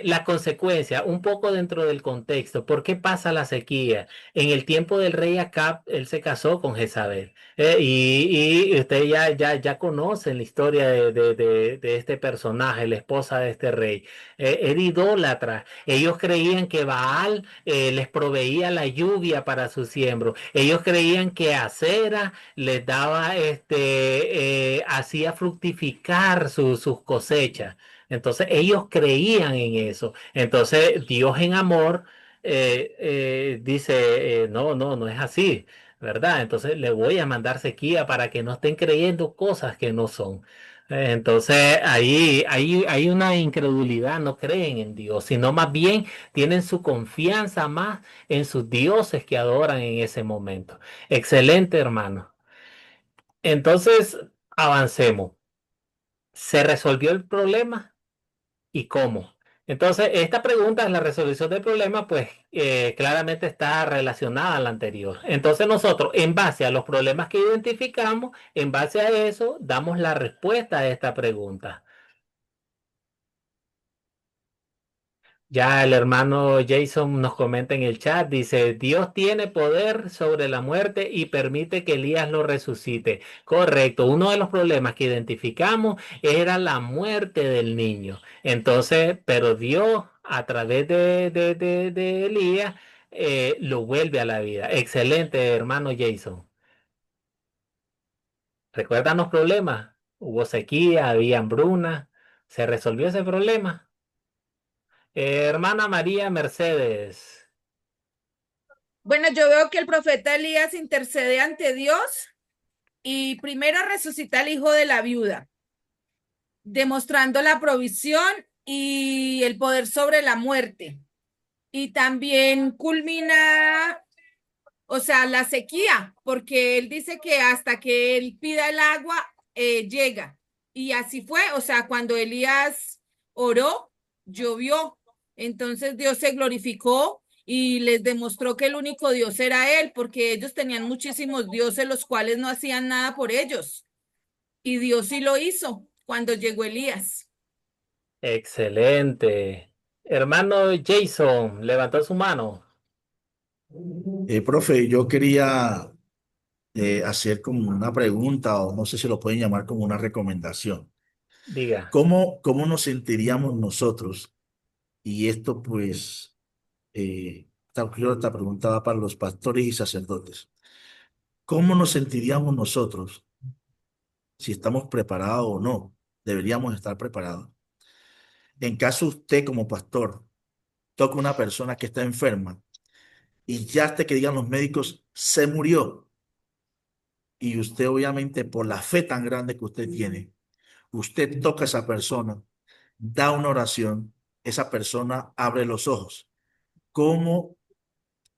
la consecuencia, un poco dentro del contexto, ¿por qué pasa la sequía? En el tiempo del rey Acab, él se casó con Jezabel. Y ustedes ya conocen la historia de este personaje, la esposa de este rey. Era idólatra. Ellos creían que Baal les proveía la lluvia para su siembro. Ellos creían que Acera les daba, hacía fructificar sus cosechas. Entonces ellos creían en eso. Entonces Dios en amor dice, no es así. ¿verdad? Entonces le voy a mandar sequía para que no estén creyendo cosas que no son. Entonces ahí hay una incredulidad, no creen en Dios, sino más bien tienen su confianza más en sus dioses que adoran en ese momento. Excelente, hermano. Entonces, avancemos. ¿Se resolvió el problema? ¿Y cómo? Entonces, esta pregunta, la resolución del problema, pues claramente está relacionada a la anterior. Entonces, nosotros, en base a los problemas que identificamos, en base a eso, damos la respuesta a esta pregunta. Ya el hermano Jason nos comenta en el chat, dice, Dios tiene poder sobre la muerte y permite que Elías lo resucite. Correcto, uno de los problemas que identificamos era la muerte del niño. Entonces, pero Dios a través de Elías lo vuelve a la vida. Excelente, hermano Jason. ¿Recuerdan los problemas? Hubo sequía, había hambruna. ¿Se resolvió ese problema? Hermana María Mercedes. Bueno, yo veo que el profeta Elías intercede ante Dios y primero resucita al hijo de la viuda, demostrando la provisión y el poder sobre la muerte. Y también culmina, o sea, la sequía, porque él dice que hasta que él pida el agua, llega. Y así fue, o sea, cuando Elías oró, llovió. Entonces Dios se glorificó y les demostró que el único Dios era él, porque ellos tenían muchísimos dioses, los cuales no hacían nada por ellos. Y Dios sí lo hizo cuando llegó Elías. Excelente. Hermano Jason, levantó su mano. Profe, yo quería hacer como una pregunta o no sé si lo pueden llamar como una recomendación. Diga. ¿Cómo nos sentiríamos nosotros? Y esto pues, esta pregunta va para los pastores y sacerdotes. ¿Cómo nos sentiríamos nosotros si estamos preparados o no? Deberíamos estar preparados. En caso usted como pastor toca una persona que está enferma y ya hasta que digan los médicos, se murió. Y usted obviamente por la fe tan grande que usted tiene, usted toca a esa persona, da una oración, esa persona abre los ojos. ¿Cómo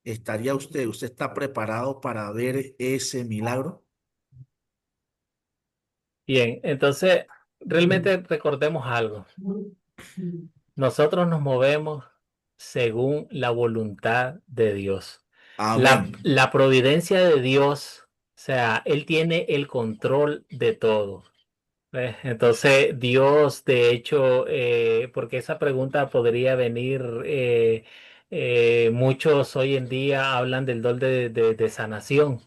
estaría usted? ¿Usted está preparado para ver ese milagro? Bien, entonces realmente recordemos algo. Nosotros nos movemos según la voluntad de Dios. Amén. La providencia de Dios, o sea, Él tiene el control de todo. Entonces, Dios, de hecho, porque esa pregunta podría venir, muchos hoy en día hablan del don de sanación.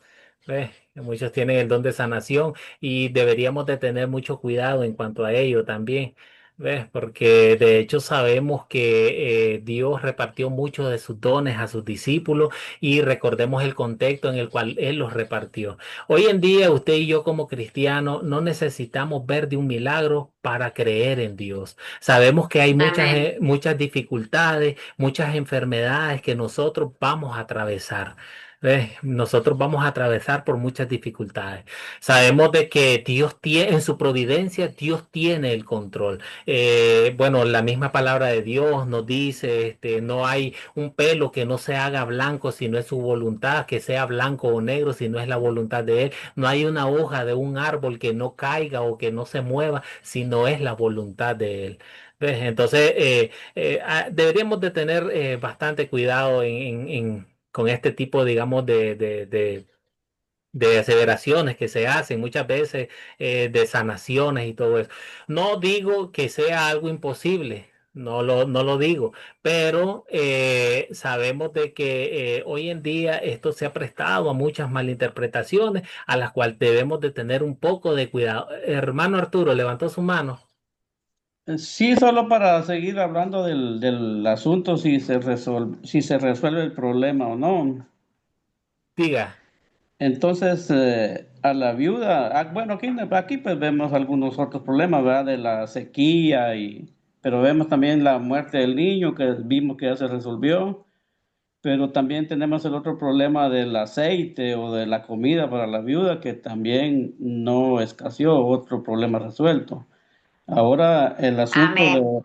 ¿Ves? Muchos tienen el don de sanación y deberíamos de tener mucho cuidado en cuanto a ello también. ¿Ves? Porque de hecho sabemos que Dios repartió muchos de sus dones a sus discípulos y recordemos el contexto en el cual Él los repartió. Hoy en día, usted y yo como cristianos no necesitamos ver de un milagro para creer en Dios. Sabemos que hay Amén. muchas dificultades, muchas enfermedades que nosotros vamos a atravesar. ¿Ves? Nosotros vamos a atravesar por muchas dificultades. Sabemos de que Dios tiene, en su providencia, Dios tiene el control. Bueno, la misma palabra de Dios nos dice, no hay un pelo que no se haga blanco si no es su voluntad, que sea blanco o negro si no es la voluntad de Él. No hay una hoja de un árbol que no caiga o que no se mueva si no es la voluntad de Él. ¿Ves? Entonces, deberíamos de tener bastante cuidado con este tipo, digamos, de aseveraciones que se hacen muchas veces, de sanaciones y todo eso. No digo que sea algo imposible, no lo digo, pero sabemos de que hoy en día esto se ha prestado a muchas malinterpretaciones a las cuales debemos de tener un poco de cuidado. Hermano Arturo, levantó su mano. Sí, solo para seguir hablando del asunto, si se resuelve el problema o no. Diga. Entonces, a la viuda, bueno, aquí pues vemos algunos otros problemas, ¿verdad? De la sequía, pero vemos también la muerte del niño que vimos que ya se resolvió. pero también tenemos el otro problema del aceite o de la comida para la viuda, que también no escaseó, otro problema resuelto. Ahora el asunto Amén. de,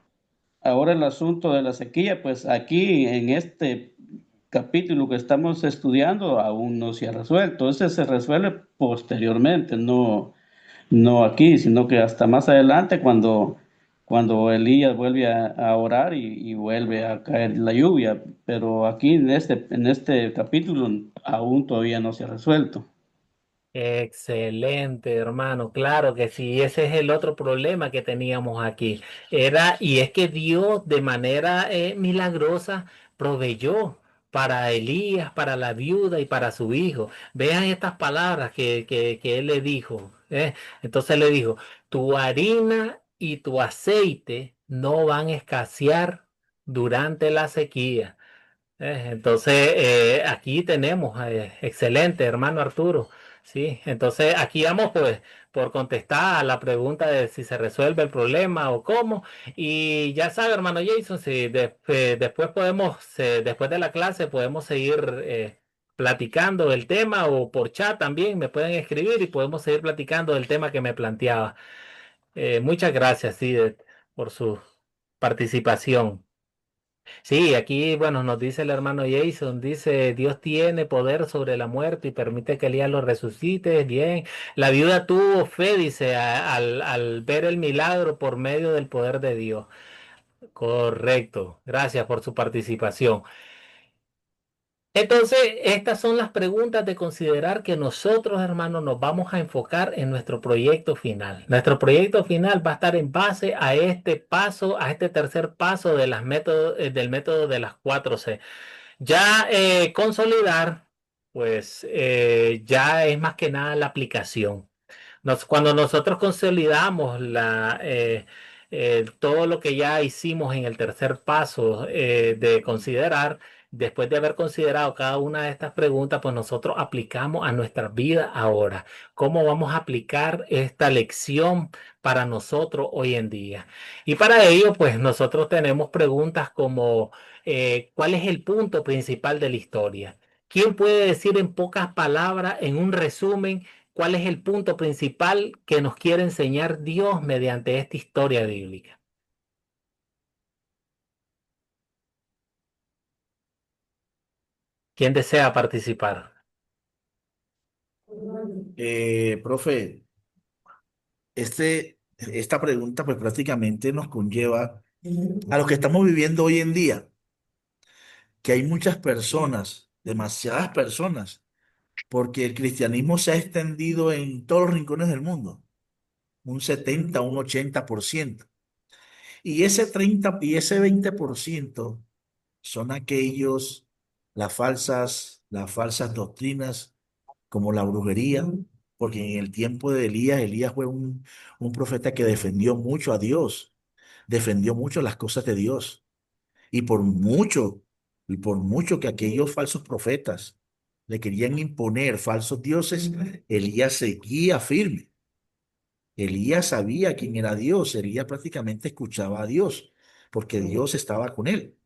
ahora el asunto de la sequía, pues aquí en este capítulo que estamos estudiando aún no se ha resuelto. Ese se resuelve posteriormente, no aquí, sino que hasta más adelante cuando Elías vuelve a orar y vuelve a caer la lluvia. Pero aquí en este capítulo aún todavía no se ha resuelto. Excelente, hermano. Claro que sí, ese es el otro problema que teníamos aquí. Y es que Dios de manera milagrosa proveyó para Elías, para la viuda y para su hijo. Vean estas palabras que él le dijo. Entonces le dijo, tu harina y tu aceite no van a escasear durante la sequía. Entonces, aquí tenemos, excelente, hermano Arturo. Sí, entonces aquí vamos pues por contestar a la pregunta de si se resuelve el problema o cómo. Y ya sabe, hermano Jason, si después podemos, después de la clase podemos seguir platicando del tema o por chat también me pueden escribir y podemos seguir platicando del tema que me planteaba. Muchas gracias, sí, por su participación. Sí, aquí, bueno, nos dice el hermano Jason, dice, Dios tiene poder sobre la muerte y permite que Elías lo resucite. Bien, la viuda tuvo fe, dice, al ver el milagro por medio del poder de Dios. Correcto, gracias por su participación. Entonces, estas son las preguntas de considerar que nosotros, hermanos, nos vamos a enfocar en nuestro proyecto final. Nuestro proyecto final va a estar en base a este paso, a este tercer paso de del método de las 4C. Ya consolidar, pues ya es más que nada la aplicación. Cuando nosotros consolidamos todo lo que ya hicimos en el tercer paso de considerar, después de haber considerado cada una de estas preguntas, pues nosotros aplicamos a nuestra vida ahora. ¿Cómo vamos a aplicar esta lección para nosotros hoy en día? Y para ello, pues nosotros tenemos preguntas como, ¿cuál es el punto principal de la historia? ¿Quién puede decir en pocas palabras, en un resumen, cuál es el punto principal que nos quiere enseñar Dios mediante esta historia bíblica? ¿Quién desea participar? Profe, esta pregunta pues prácticamente nos conlleva a lo que estamos viviendo hoy en día, que hay muchas personas, demasiadas personas, porque el cristianismo se ha extendido en todos los rincones del mundo, un 70, un 80%. Y ese 30 y ese 20% son aquellos, las falsas doctrinas como la brujería, porque en el tiempo de Elías, Elías fue un profeta que defendió mucho a Dios, defendió mucho las cosas de Dios. Y por mucho, y por mucho que aquellos falsos profetas le querían imponer falsos dioses, Elías seguía firme. Elías sabía quién era Dios, Elías prácticamente escuchaba a Dios, porque Dios estaba con él.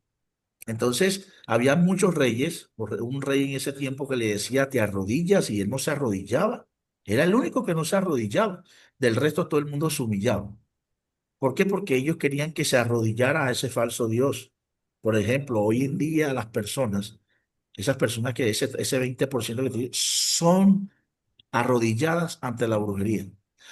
Entonces, había muchos reyes, un rey en ese tiempo que le decía, te arrodillas, y él no se arrodillaba. Era el único que no se arrodillaba. Del resto todo el mundo se humillaba. ¿Por qué? Porque ellos querían que se arrodillara a ese falso Dios. Por ejemplo, hoy en día las personas, esas personas que ese 20% que te digo, son arrodilladas ante la brujería.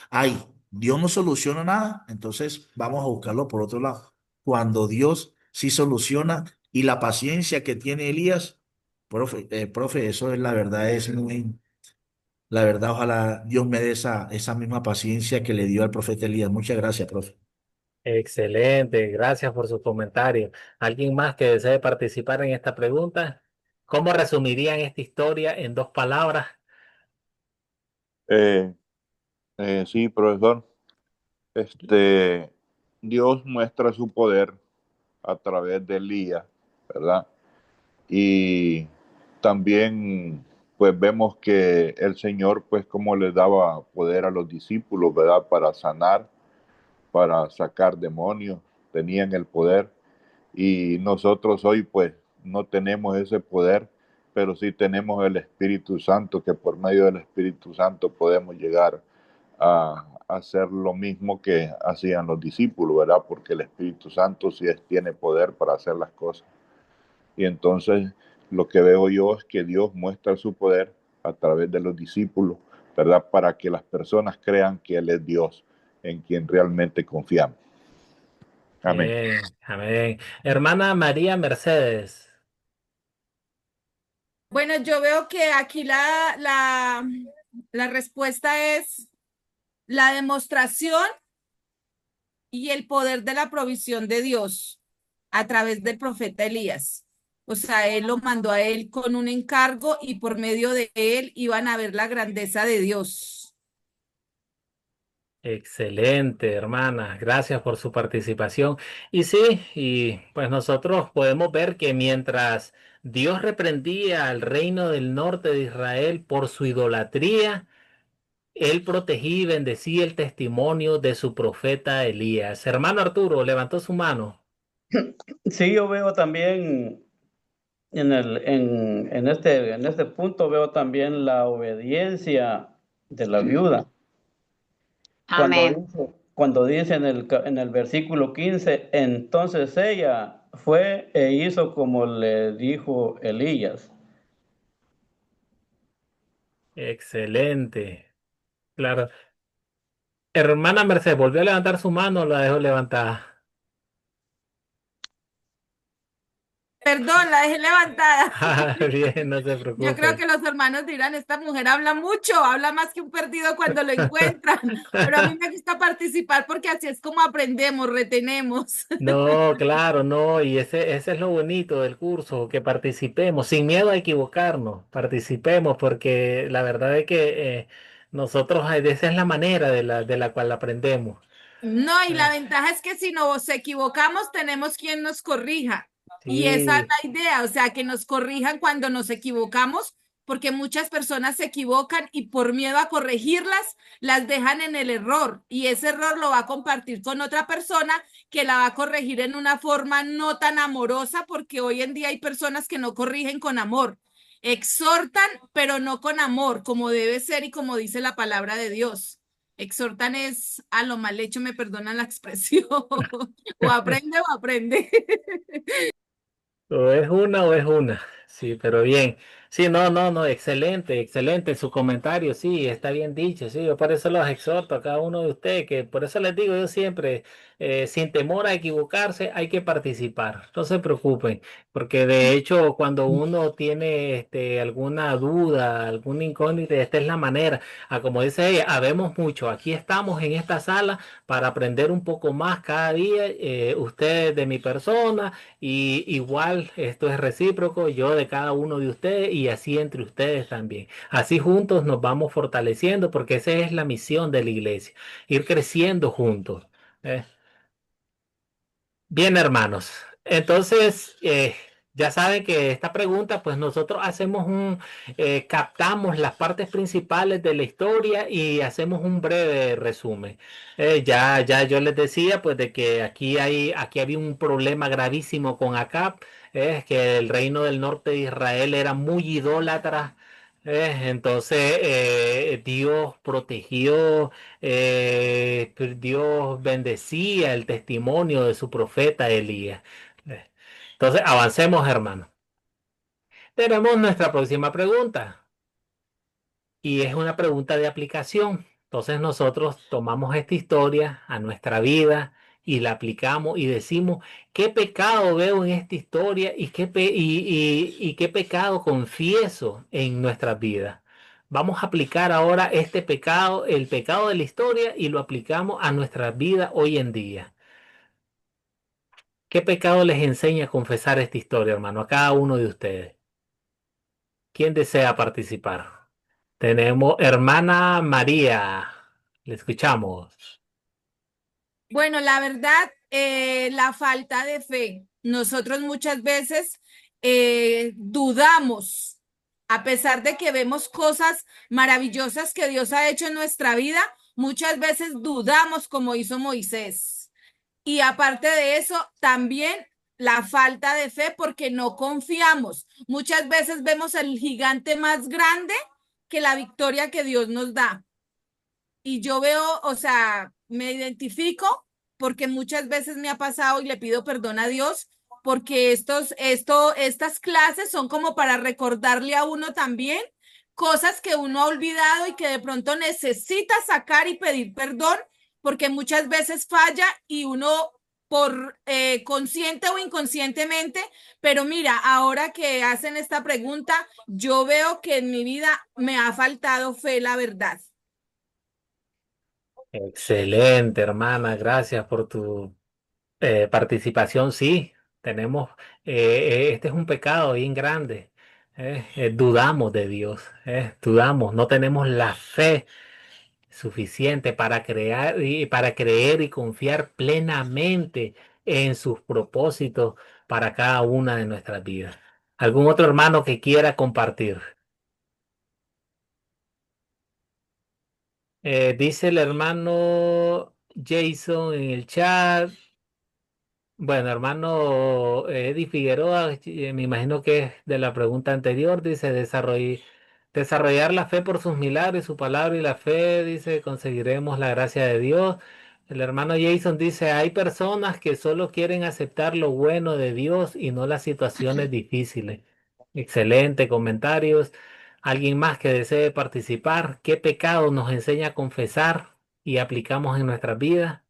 Ay, Dios no soluciona nada, entonces vamos a buscarlo por otro lado. Cuando Dios sí soluciona y la paciencia que tiene Elías, profe, eso es la verdad, la verdad, ojalá Dios me dé esa misma paciencia que le dio al profeta Elías. Muchas gracias, profe. Excelente, gracias por su comentario. ¿Alguien más que desee participar en esta pregunta? ¿Cómo resumirían esta historia en dos palabras? Eh, sí, profesor. Este, Dios muestra su poder a través de Elías, ¿verdad? Y también, pues vemos que el Señor, pues como le daba poder a los discípulos, ¿verdad? Para sanar, para sacar demonios, tenían el poder. Y nosotros hoy, pues, no tenemos ese poder, pero sí tenemos el Espíritu Santo, que por medio del Espíritu Santo podemos llegar a hacer lo mismo que hacían los discípulos, ¿verdad? Porque el Espíritu Santo sí tiene poder para hacer las cosas. Y entonces lo que veo yo es que Dios muestra su poder a través de los discípulos, ¿verdad? Para que las personas crean que Él es Dios, en quien realmente confiamos. Amén. Amén. Hermana María Mercedes. Bueno, yo veo que aquí la respuesta es la demostración y el poder de la provisión de Dios a través del profeta Elías. O sea, él lo mandó a él con un encargo y por medio de él iban a ver la grandeza de Dios. Excelente, hermana. Gracias por su participación. Y sí, y pues nosotros podemos ver que mientras Dios reprendía al reino del norte de Israel por su idolatría, Él protegía y bendecía el testimonio de su profeta Elías. Hermano Arturo, levantó su mano. Sí, yo veo también en este punto veo también la obediencia de la viuda. Amén. Cuando dice en el versículo 15, entonces ella fue e hizo como le dijo Elías. Excelente. Claro. Hermana Mercedes, ¿volvió a levantar su mano o la dejó levantada? Perdón, la dejé levantada. Bien, no se Yo creo preocupe. que los hermanos dirán, esta mujer habla mucho, habla más que un perdido cuando lo encuentran, pero a mí me gusta participar porque así es como aprendemos, retenemos. No, claro, no, y ese es lo bonito del curso, que participemos, sin miedo a equivocarnos, participemos, porque la verdad es que nosotros, esa es la manera de la cual aprendemos. No, y la Eh, ventaja es que si nos equivocamos, tenemos quien nos corrija. Y esa es sí, la idea, o sea, que nos corrijan cuando nos equivocamos, porque muchas personas se equivocan y por miedo a corregirlas, las dejan en el error. Y ese error lo va a compartir con otra persona que la va a corregir en una forma no tan amorosa, porque hoy en día hay personas que no corrigen con amor. Exhortan, pero no con amor, como debe ser y como dice la palabra de Dios. Exhortan es a lo mal hecho, me perdonan la expresión. O aprende o aprende. o es una o es una. Sí, pero bien. Sí, no, no, no, excelente, excelente su comentario. Sí, está bien dicho. Sí, yo por eso los exhorto a cada uno de ustedes, que por eso les digo yo siempre, sin temor a equivocarse, hay que participar. No se preocupen, porque de hecho, cuando uno tiene alguna duda, alguna incógnita, esta es la manera. Como dice ella, habemos mucho. Aquí estamos en esta sala para aprender un poco más cada día. Ustedes de mi persona. Y igual esto es recíproco, yo de cada uno de ustedes y así entre ustedes también. Así juntos nos vamos fortaleciendo porque esa es la misión de la iglesia, ir creciendo juntos. ¿Eh? Bien, hermanos. Entonces, ya saben que esta pregunta, pues nosotros captamos las partes principales de la historia y hacemos un breve resumen. Ya yo les decía, pues, de que aquí había un problema gravísimo con Acab, que el reino del norte de Israel era muy idólatra. Entonces, Dios protegió Dios bendecía el testimonio de su profeta Elías. Entonces, avancemos, hermano. Tenemos nuestra próxima pregunta y es una pregunta de aplicación. Entonces, nosotros tomamos esta historia a nuestra vida y la aplicamos y decimos, ¿qué pecado veo en esta historia y y qué pecado confieso en nuestras vidas? Vamos a aplicar ahora este pecado, el pecado de la historia, y lo aplicamos a nuestra vida hoy en día. ¿Qué pecado les enseña a confesar esta historia, hermano, a cada uno de ustedes? ¿Quién desea participar? Tenemos hermana María. Le escuchamos. Bueno, la verdad, la falta de fe. Nosotros muchas veces dudamos, a pesar de que vemos cosas maravillosas que Dios ha hecho en nuestra vida, muchas veces dudamos como hizo Moisés. Y aparte de eso, también la falta de fe porque no confiamos. Muchas veces vemos el gigante más grande que la victoria que Dios nos da. Y yo veo, o sea, me identifico porque muchas veces me ha pasado y le pido perdón a Dios porque estas clases son como para recordarle a uno también cosas que uno ha olvidado y que de pronto necesita sacar y pedir perdón porque muchas veces falla y uno por consciente o inconscientemente, pero mira, ahora que hacen esta pregunta, yo veo que en mi vida me ha faltado fe, la verdad. Excelente, hermana. Gracias por tu participación. Sí, tenemos, este es un pecado bien grande. Dudamos de Dios, dudamos, no tenemos la fe suficiente para crear y para creer y confiar plenamente en sus propósitos para cada una de nuestras vidas. ¿Algún otro hermano que quiera compartir? Dice el hermano Jason en el chat. Bueno, hermano Eddie Figueroa, me imagino que es de la pregunta anterior, dice desarrollar la fe por sus milagros y su palabra y la fe, dice, conseguiremos la gracia de Dios. El hermano Jason dice, hay personas que solo quieren aceptar lo bueno de Dios y no las situaciones difíciles. Excelente comentarios. ¿Alguien más que desee participar? ¿Qué pecado nos enseña a confesar y aplicamos en nuestras vidas?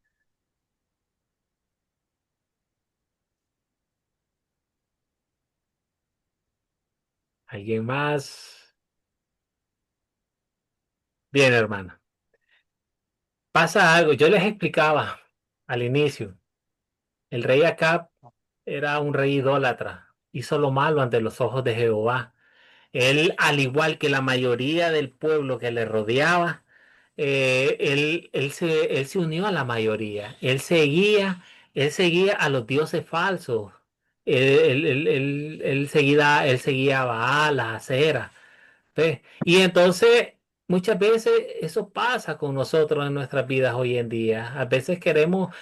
¿Alguien más? Bien, hermano. Pasa algo, yo les explicaba al inicio, el rey Acab era un rey idólatra, hizo lo malo ante los ojos de Jehová. Él, al igual que la mayoría del pueblo que le rodeaba, él se unió a la mayoría, él seguía a los dioses falsos, él seguía a Baal, a Acera. Sí. Y entonces, muchas veces eso pasa con nosotros en nuestras vidas hoy en día. A veces queremos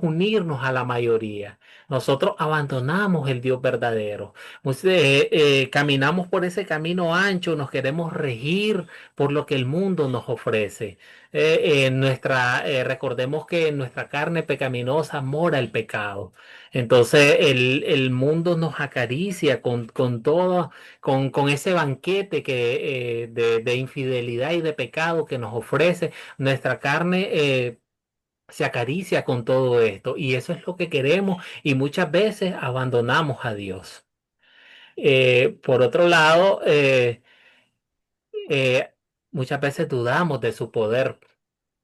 unirnos a la mayoría. Nosotros abandonamos el Dios verdadero. Caminamos por ese camino ancho, nos queremos regir por lo que el mundo nos ofrece. Recordemos que en nuestra carne pecaminosa mora el pecado. Entonces, el mundo nos acaricia con todo con ese banquete de infidelidad y de pecado que nos ofrece nuestra carne, se acaricia con todo esto y eso es lo que queremos y muchas veces abandonamos a Dios. Por otro lado, eh, muchas veces dudamos de su poder.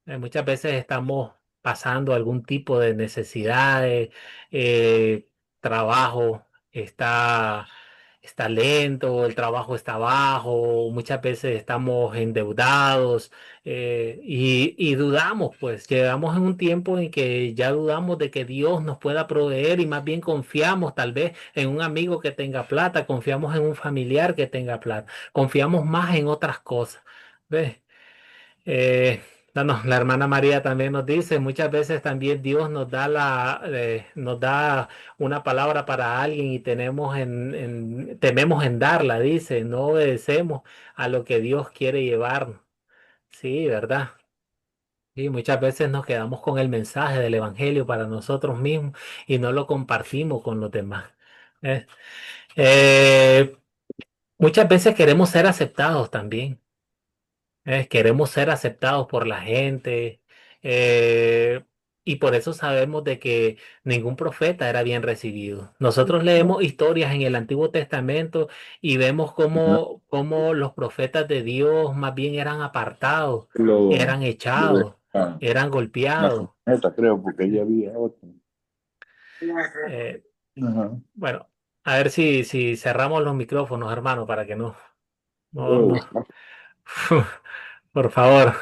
Muchas veces estamos pasando algún tipo de necesidades, trabajo está lento, el trabajo está bajo, muchas veces estamos endeudados, y dudamos, pues llegamos en un tiempo en que ya dudamos de que Dios nos pueda proveer y más bien confiamos tal vez en un amigo que tenga plata, confiamos en un familiar que tenga plata, confiamos más en otras cosas. ¿Ves? Eh, no, la hermana María también nos dice, muchas veces también Dios nos da una palabra para alguien y tememos en darla, dice, no obedecemos a lo que Dios quiere llevarnos. Sí, ¿verdad? Y muchas veces nos quedamos con el mensaje del Evangelio para nosotros mismos y no lo compartimos con los demás. ¿Eh? Eh, Muchas veces queremos ser aceptados también. Queremos ser aceptados por la gente, eh, y por eso sabemos de que ningún profeta era bien recibido. Nosotros leemos historias en el Antiguo Testamento y vemos cómo los profetas de Dios más bien eran apartados, Lo, eran lo de echados, eran la golpeados. camioneta, creo, porque ya había otro. Eh, Ajá. bueno, a ver si cerramos los micrófonos, hermano, para que no, Oh, no. Por favor.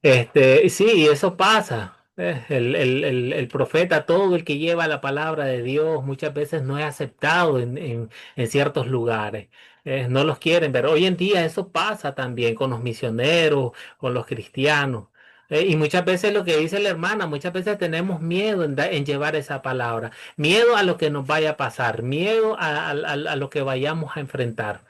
Sí, y eso pasa. El profeta, todo el que lleva la palabra de Dios, muchas veces no es aceptado en ciertos lugares. No los quieren ver. Hoy en día eso pasa también con los misioneros, con los cristianos. Y muchas veces lo que dice la hermana, muchas veces tenemos miedo en llevar esa palabra, miedo a lo que nos vaya a pasar, miedo a lo que vayamos a enfrentar,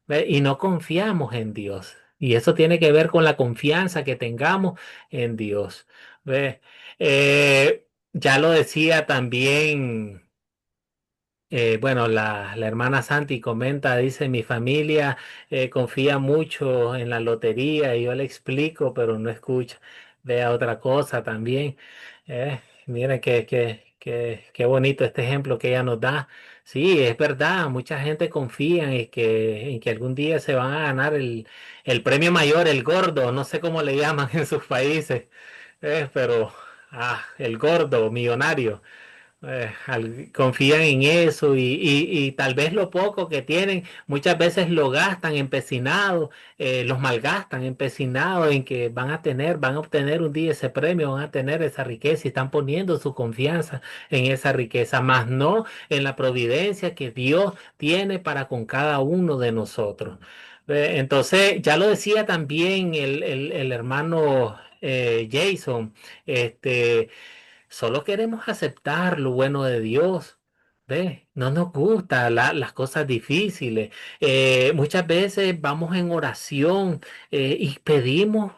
¿ve? Y no confiamos en Dios. Y eso tiene que ver con la confianza que tengamos en Dios. ¿Ve? Ya lo decía también. Bueno, la hermana Santi comenta, dice, mi familia confía mucho en la lotería y yo le explico, pero no escucha. Vea otra cosa también. Miren qué bonito este ejemplo que ella nos da. Sí, es verdad, mucha gente confía en que algún día se van a ganar el premio mayor, el gordo, no sé cómo le llaman en sus países, pero el gordo, millonario. Confían en eso y tal vez lo poco que tienen muchas veces lo gastan empecinado, los malgastan empecinado en que van a obtener un día ese premio, van a tener esa riqueza y están poniendo su confianza en esa riqueza, más no en la providencia que Dios tiene para con cada uno de nosotros. Entonces, ya lo decía también el hermano Jason, este. Solo queremos aceptar lo bueno de Dios. ¿Ve? No nos gustan las cosas difíciles. Muchas veces vamos en oración y pedimos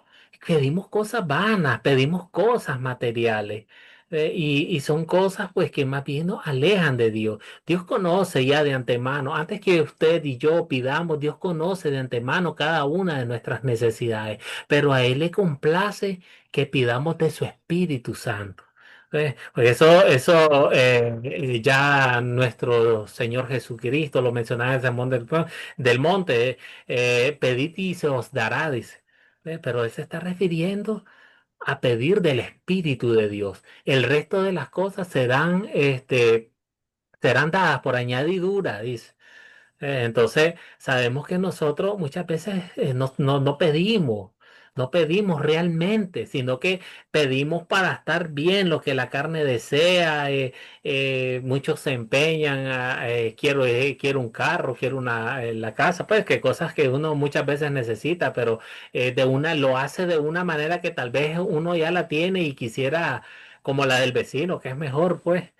cosas vanas, pedimos cosas materiales. Y son cosas pues que más bien nos alejan de Dios. Dios conoce ya de antemano, antes que usted y yo pidamos, Dios conoce de antemano cada una de nuestras necesidades, pero a Él le complace que pidamos de su Espíritu Santo. Pues ya nuestro Señor Jesucristo lo mencionaba en el Sermón del Monte, pedid y se os dará, dice. Pero Él se está refiriendo a pedir del Espíritu de Dios. El resto de las cosas serán dadas por añadidura, dice. Entonces, sabemos que nosotros muchas veces no pedimos, no pedimos realmente, sino que pedimos para estar bien lo que la carne desea. Muchos se empeñan quiero un carro, quiero la casa, pues que cosas que uno muchas veces necesita, pero lo hace de una manera que tal vez uno ya la tiene y quisiera como la del vecino, que es mejor, pues.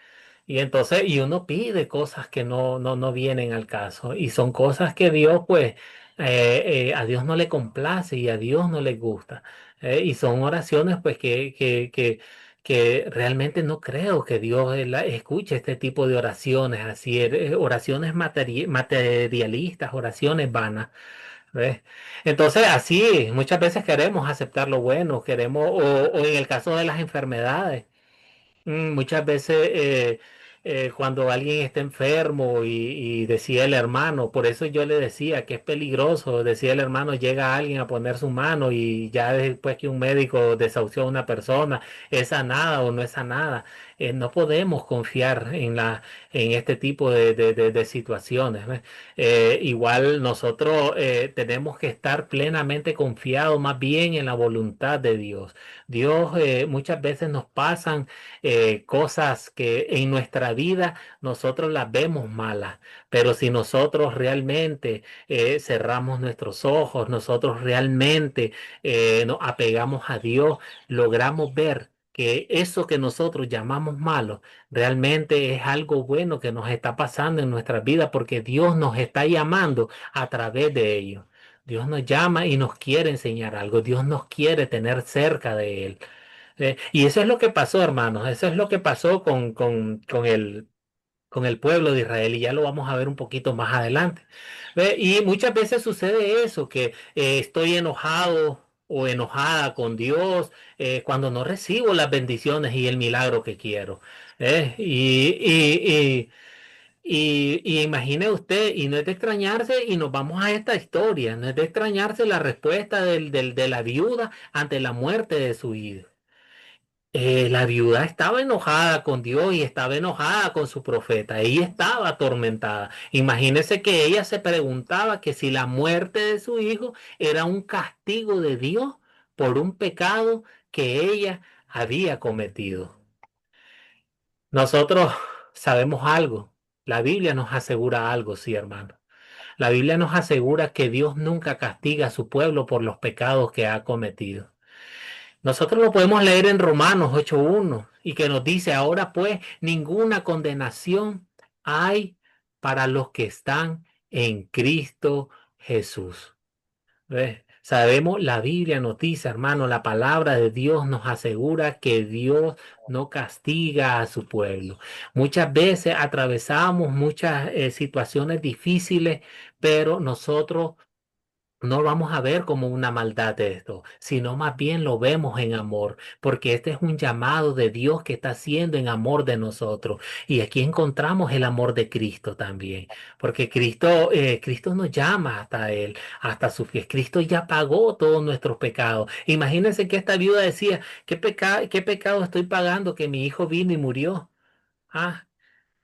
Y entonces, y uno pide cosas que no vienen al caso. Y son cosas que Dios, pues, a Dios no le complace y a Dios no le gusta. Y son oraciones, pues, que realmente no creo que Dios escuche este tipo de oraciones, así, oraciones materialistas, oraciones vanas. ¿Ves? Entonces, así, muchas veces queremos aceptar lo bueno, o en el caso de las enfermedades. Muchas veces cuando alguien está enfermo y decía el hermano, por eso yo le decía que es peligroso, decía el hermano, llega alguien a poner su mano y ya después que un médico desahució a una persona, es sanada o no es sanada. No podemos confiar en este tipo de situaciones. ¿Ves? Igual nosotros tenemos que estar plenamente confiados más bien en la voluntad de Dios. Dios muchas veces nos pasan cosas que en nuestra vida nosotros las vemos malas, pero si nosotros realmente cerramos nuestros ojos, nosotros realmente nos apegamos a Dios, logramos ver que eso que nosotros llamamos malo realmente es algo bueno que nos está pasando en nuestra vida porque Dios nos está llamando a través de ello. Dios nos llama y nos quiere enseñar algo. Dios nos quiere tener cerca de Él. Y eso es lo que pasó, hermanos. Eso es lo que pasó con el pueblo de Israel. Y ya lo vamos a ver un poquito más adelante. Y muchas veces sucede eso, que estoy enojado o enojada con Dios cuando no recibo las bendiciones y el milagro que quiero. ¿Eh? Y imagine usted, y no es de extrañarse, y nos vamos a esta historia, no es de extrañarse la respuesta de la viuda ante la muerte de su hijo. La viuda estaba enojada con Dios y estaba enojada con su profeta. Ella estaba atormentada. Imagínese que ella se preguntaba que si la muerte de su hijo era un castigo de Dios por un pecado que ella había cometido. Nosotros sabemos algo. La Biblia nos asegura algo, sí, hermano. La Biblia nos asegura que Dios nunca castiga a su pueblo por los pecados que ha cometido. Nosotros lo podemos leer en Romanos 8:1 y que nos dice, ahora pues ninguna condenación hay para los que están en Cristo Jesús. ¿Ves? Sabemos, la Biblia nos dice, hermano, la palabra de Dios nos asegura que Dios no castiga a su pueblo. Muchas veces atravesamos muchas situaciones difíciles, pero nosotros no vamos a ver como una maldad de esto, sino más bien lo vemos en amor, porque este es un llamado de Dios que está haciendo en amor de nosotros. Y aquí encontramos el amor de Cristo también, porque Cristo nos llama hasta Él, hasta sus pies. Cristo ya pagó todos nuestros pecados. Imagínense que esta viuda decía, qué pecado estoy pagando que mi hijo vino y murió? Ah,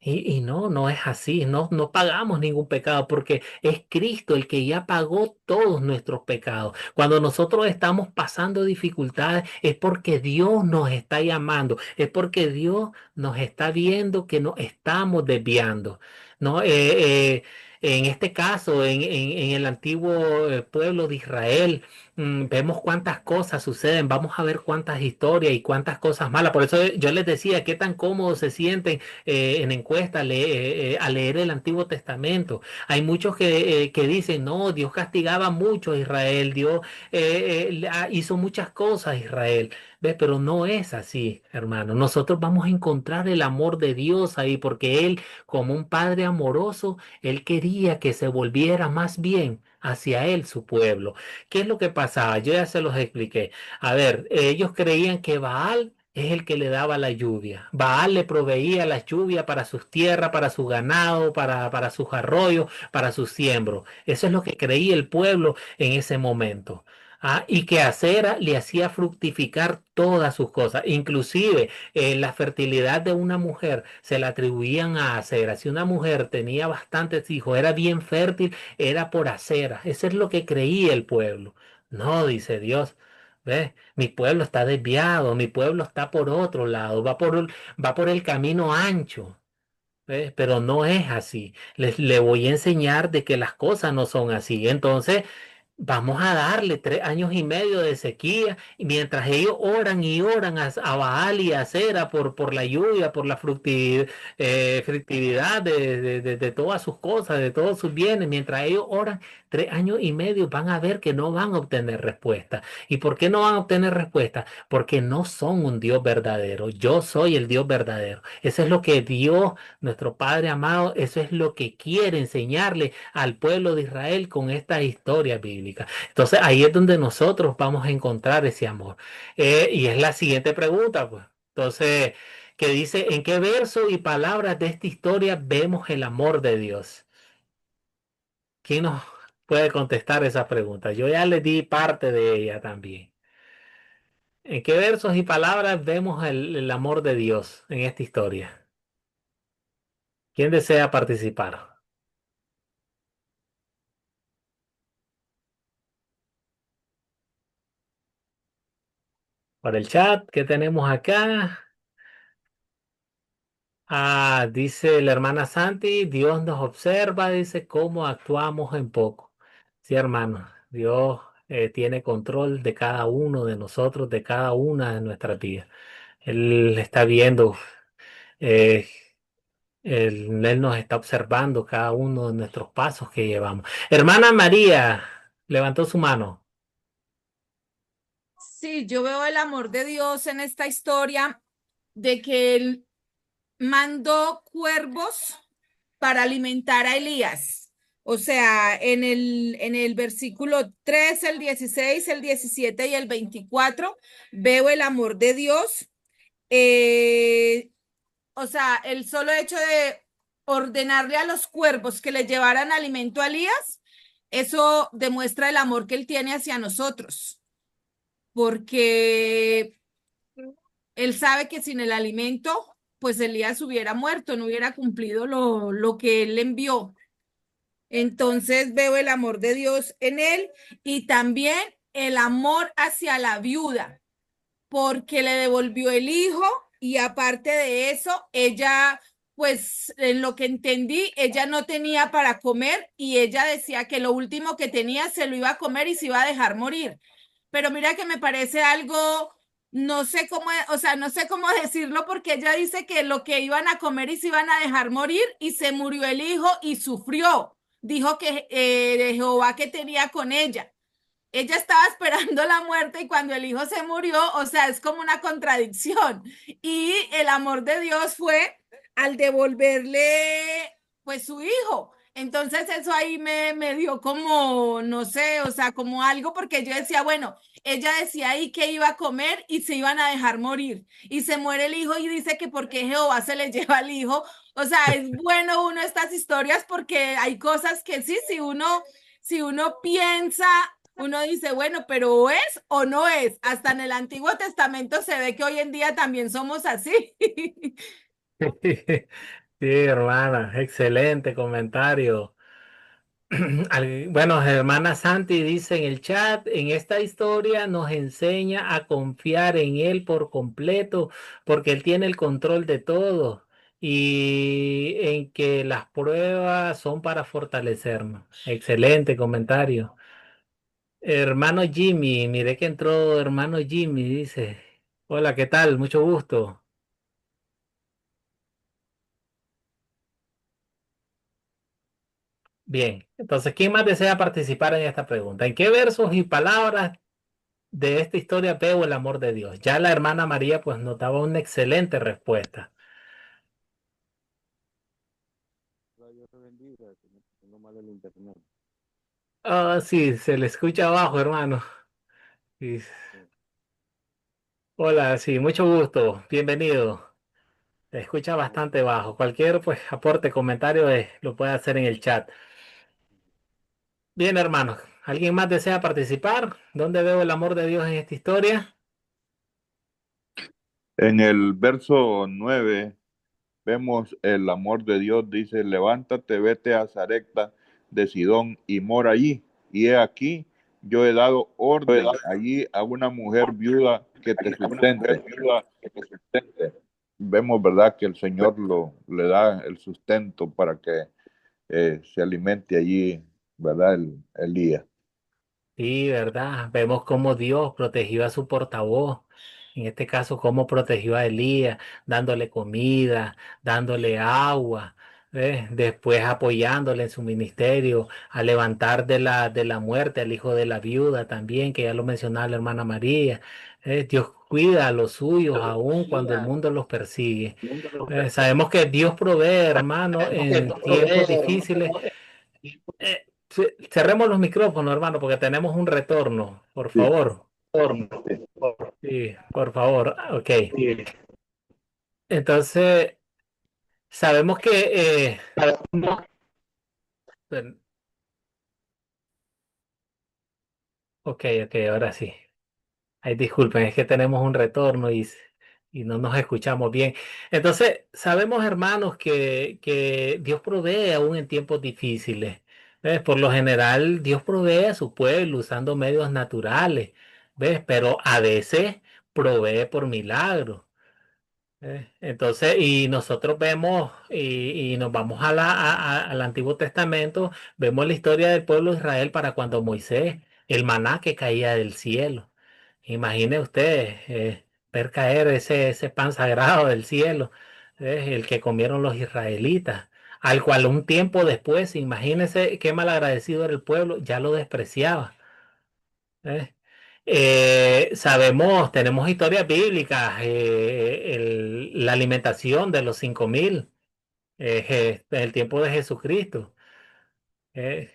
y no, no es así, no pagamos ningún pecado porque es Cristo el que ya pagó todos nuestros pecados. Cuando nosotros estamos pasando dificultades es porque Dios nos está llamando, es porque Dios nos está viendo que nos estamos desviando, ¿no? En este caso, en el antiguo pueblo de Israel, vemos cuántas cosas suceden, vamos a ver cuántas historias y cuántas cosas malas. Por eso yo les decía, qué tan cómodos se sienten en encuesta a leer el Antiguo Testamento. Hay muchos que dicen, no, Dios castigaba mucho a Israel, Dios hizo muchas cosas a Israel. ¿Ves? Pero no es así, hermano. Nosotros vamos a encontrar el amor de Dios ahí, porque Él, como un padre amoroso, Él quería que se volviera más bien hacia Él su pueblo. ¿Qué es lo que pasaba? Yo ya se los expliqué. A ver, ellos creían que Baal es el que le daba la lluvia. Baal le proveía la lluvia para sus tierras, para su ganado, para sus arroyos, para sus siembros. Eso es lo que creía el pueblo en ese momento. Y que Acera le hacía fructificar todas sus cosas, inclusive la fertilidad de una mujer se la atribuían a Acera. Si una mujer tenía bastantes hijos, era bien fértil, era por Acera. Eso es lo que creía el pueblo. No, dice Dios. ¿Ves? Mi pueblo está desviado, mi pueblo está por otro lado, va por el camino ancho. ¿Ves? Pero no es así. Le voy a enseñar de que las cosas no son así. Entonces, vamos a darle 3 años y medio de sequía, y mientras ellos oran y oran a Baal y a Cera por la lluvia, por la fructividad de todas sus cosas, de todos sus bienes, mientras ellos oran 3 años y medio, van a ver que no van a obtener respuesta. ¿Y por qué no van a obtener respuesta? Porque no son un Dios verdadero. Yo soy el Dios verdadero. Eso es lo que Dios, nuestro Padre amado, eso es lo que quiere enseñarle al pueblo de Israel con esta historia bíblica. Entonces ahí es donde nosotros vamos a encontrar ese amor. Y es la siguiente pregunta, pues. Entonces, que dice, ¿en qué verso y palabras de esta historia vemos el amor de Dios? ¿Quién nos puede contestar esa pregunta? Yo ya le di parte de ella también. ¿En qué versos y palabras vemos el amor de Dios en esta historia? ¿Quién desea participar? Por el chat, ¿qué tenemos acá? Dice la hermana Santi, Dios nos observa, dice cómo actuamos en poco. Sí, hermano, Dios tiene control de cada uno de nosotros, de cada una de nuestras vidas. Él está viendo, eh, él nos está observando cada uno de nuestros pasos que llevamos. Hermana María, levantó su mano. Sí, yo veo el amor de Dios en esta historia de que Él mandó cuervos para alimentar a Elías. O sea, en el versículo 3, el 16, el 17 y el 24, veo el amor de Dios. O sea, el solo hecho de ordenarle a los cuervos que le llevaran alimento a Elías, eso demuestra el amor que Él tiene hacia nosotros, porque Él sabe que sin el alimento, pues Elías hubiera muerto, no hubiera cumplido lo que Él le envió. Entonces veo el amor de Dios en él y también el amor hacia la viuda, porque le devolvió el hijo y aparte de eso, ella, pues en lo que entendí, ella no tenía para comer y ella decía que lo último que tenía se lo iba a comer y se iba a dejar morir. Pero mira que me parece algo no sé cómo, o sea, no sé cómo decirlo porque ella dice que lo que iban a comer y se iban a dejar morir y se murió el hijo y sufrió. Dijo que de Jehová que tenía con ella. Ella estaba esperando la muerte y cuando el hijo se murió, o sea, es como una contradicción. Y el amor de Dios fue al devolverle pues su hijo. Entonces eso ahí me dio como, no sé, o sea, como algo porque yo decía, bueno, ella decía ahí que iba a comer y se iban a dejar morir. Y se muere el hijo y dice que porque Jehová se le lleva al hijo. O sea, es bueno uno estas historias porque hay cosas que sí, si uno piensa, uno dice, bueno, pero ¿es o no es? Hasta en el Antiguo Testamento se ve que hoy en día también somos así. Sí, hermana, excelente comentario. Bueno, hermana Santi dice en el chat, en esta historia nos enseña a confiar en Él por completo, porque Él tiene el control de todo y en que las pruebas son para fortalecernos. Excelente comentario. Hermano Jimmy, mire que entró hermano Jimmy, dice, hola, ¿qué tal? Mucho gusto. Bien, entonces, ¿quién más desea participar en esta pregunta? ¿En qué versos y palabras de esta historia veo el amor de Dios? Ya la hermana María pues nos daba una excelente respuesta. Dios te bendiga, que no tengo mal el internet. Ah, sí, se le escucha abajo, hermano. Sí. Hola, sí, mucho gusto, bienvenido. Se escucha bastante bajo. Cualquier pues aporte, comentario lo puede hacer en el chat. Bien, hermanos, ¿alguien más desea participar? ¿Dónde veo el amor de Dios en esta historia? En el verso 9 vemos el amor de Dios, dice, levántate, vete a Sarepta de Sidón y mora allí. Y he aquí, yo he dado orden allí a una mujer viuda que te sustente. Vemos, ¿verdad?, que el Señor le da el sustento para que se alimente allí, ¿verdad?, el día. Sí, ¿verdad? Vemos cómo Dios protegió a su portavoz. En este caso, cómo protegió a Elías, dándole comida, dándole agua, ¿ves? Después apoyándole en su ministerio, a levantar de la muerte al hijo de la viuda también, que ya lo mencionaba la hermana María. Dios cuida a los suyos aun cuando el mundo los persigue. Sabemos que Dios provee, hermano, en tiempos difíciles. Cerremos los micrófonos, hermano, porque tenemos un retorno, por Sí. favor. Sí, por favor. Ah, ok. Entonces, sabemos que... bueno, ok, ahora sí. Ay, disculpen, es que tenemos un retorno y no nos escuchamos bien. Entonces, sabemos, hermanos, que Dios provee aún en tiempos difíciles. ¿Ves? Por lo general, Dios provee a su pueblo usando medios naturales, ¿ves? Pero a veces provee por milagro. Entonces, y nosotros vemos y nos vamos al Antiguo Testamento, vemos la historia del pueblo de Israel para cuando Moisés, el maná que caía del cielo. Imagine usted ver caer ese pan sagrado del cielo, el que comieron los israelitas, al cual un tiempo después, imagínese qué malagradecido era el pueblo, ya lo despreciaba. ¿Eh? Sabemos, tenemos historias bíblicas, la alimentación de los 5.000 en el tiempo de Jesucristo. eh,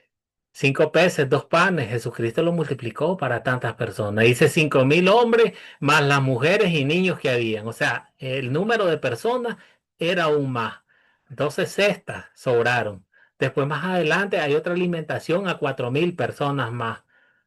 5 peces, 2 panes, Jesucristo lo multiplicó para tantas personas. Dice 5.000 hombres más las mujeres y niños que habían. O sea, el número de personas era aún más. 12 cestas sobraron. Después más adelante hay otra alimentación a 4.000 personas más.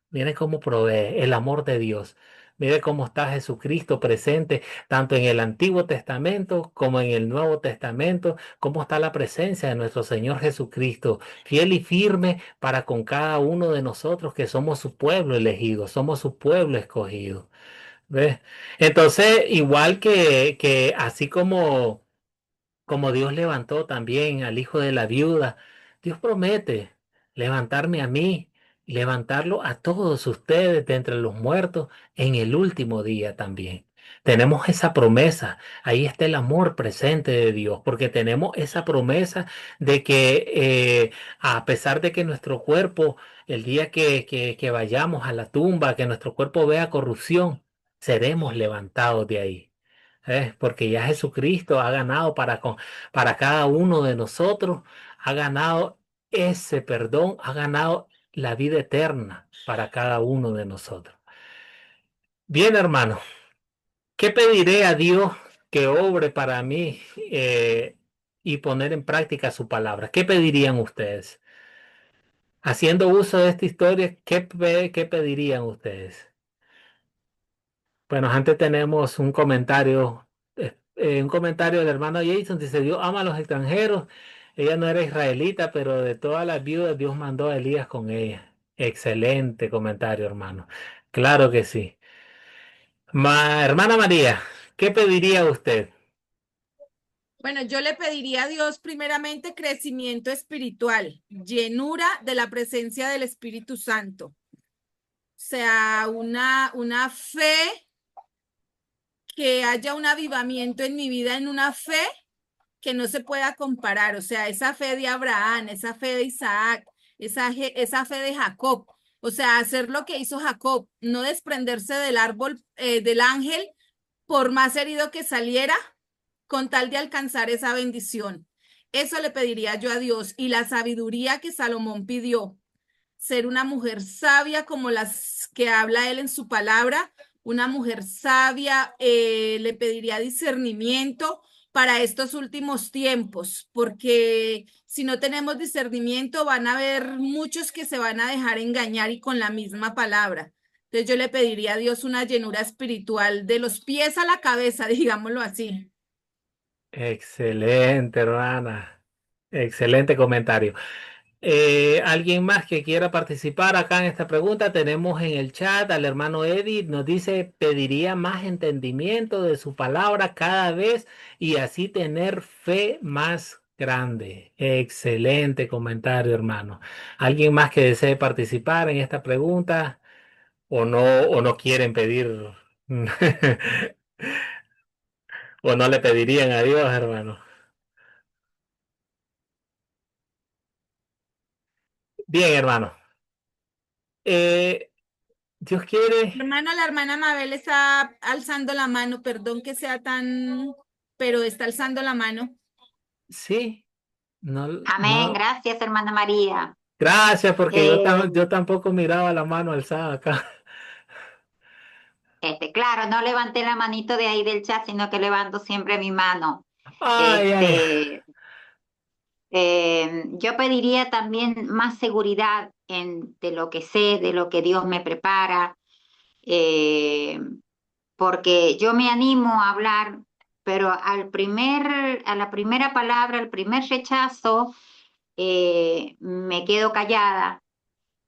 Mire cómo provee el amor de Dios. Mire cómo está Jesucristo presente tanto en el Antiguo Testamento como en el Nuevo Testamento. Cómo está la presencia de nuestro Señor Jesucristo, fiel y firme para con cada uno de nosotros que somos su pueblo elegido, somos su pueblo escogido. ¿Ves? Entonces, igual que así como Dios levantó también al hijo de la viuda, Dios promete levantarme a mí y levantarlo a todos ustedes de entre los muertos en el último día también. Tenemos esa promesa, ahí está el amor presente de Dios, porque tenemos esa promesa de que a pesar de que nuestro cuerpo, el día que vayamos a la tumba, que nuestro cuerpo vea corrupción, seremos levantados de ahí. Porque ya Jesucristo ha ganado para cada uno de nosotros, ha ganado ese perdón, ha ganado la vida eterna para cada uno de nosotros. Bien, hermano. ¿Qué pediré a Dios que obre para mí y poner en práctica su palabra? ¿Qué pedirían ustedes? Haciendo uso de esta historia, ¿qué pedirían ustedes? Bueno, antes tenemos un comentario del hermano Jason. Dice, Dios ama a los extranjeros. Ella no era israelita, pero de todas las viudas Dios mandó a Elías con ella. Excelente comentario, hermano. Claro que sí. Hermana María, ¿qué pediría usted? Bueno, yo le pediría a Dios primeramente crecimiento espiritual, llenura de la presencia del Espíritu Santo. O sea, una fe, que haya un avivamiento en mi vida, en una fe que no se pueda comparar. O sea, esa fe de Abraham, esa fe de Isaac, esa fe de Jacob. O sea, hacer lo que hizo Jacob, no desprenderse del árbol, del ángel, por más herido que saliera, con tal de alcanzar esa bendición. Eso le pediría yo a Dios, y la sabiduría que Salomón pidió, ser una mujer sabia como las que habla él en su palabra, una mujer sabia. Le pediría discernimiento para estos últimos tiempos, porque si no tenemos discernimiento van a haber muchos que se van a dejar engañar y con la misma palabra. Entonces yo le pediría a Dios una llenura espiritual de los pies a la cabeza, digámoslo así. Excelente, hermana. Excelente comentario. ¿Alguien más que quiera participar acá en esta pregunta? Tenemos en el chat al hermano Eddie, nos dice, pediría más entendimiento de su palabra cada vez y así tener fe más grande. Excelente comentario, hermano. ¿Alguien más que desee participar en esta pregunta o no quieren pedir o no le pedirían a Dios, hermano? Bien, hermano. Eh, Dios quiere, Hermano, la hermana Mabel está alzando la mano, perdón que sea tan, pero está alzando la mano. sí, no, Amén, no. gracias, hermana María. Gracias, porque Eh, yo tampoco miraba la mano alzada acá. claro, no levanté la manito de ahí del chat, sino que levanto siempre mi mano. Ay, ay, Este, yo pediría también más seguridad de lo que sé, de lo que Dios me prepara, eh, porque yo me animo a hablar, pero a la primera palabra, al primer rechazo, me quedo callada.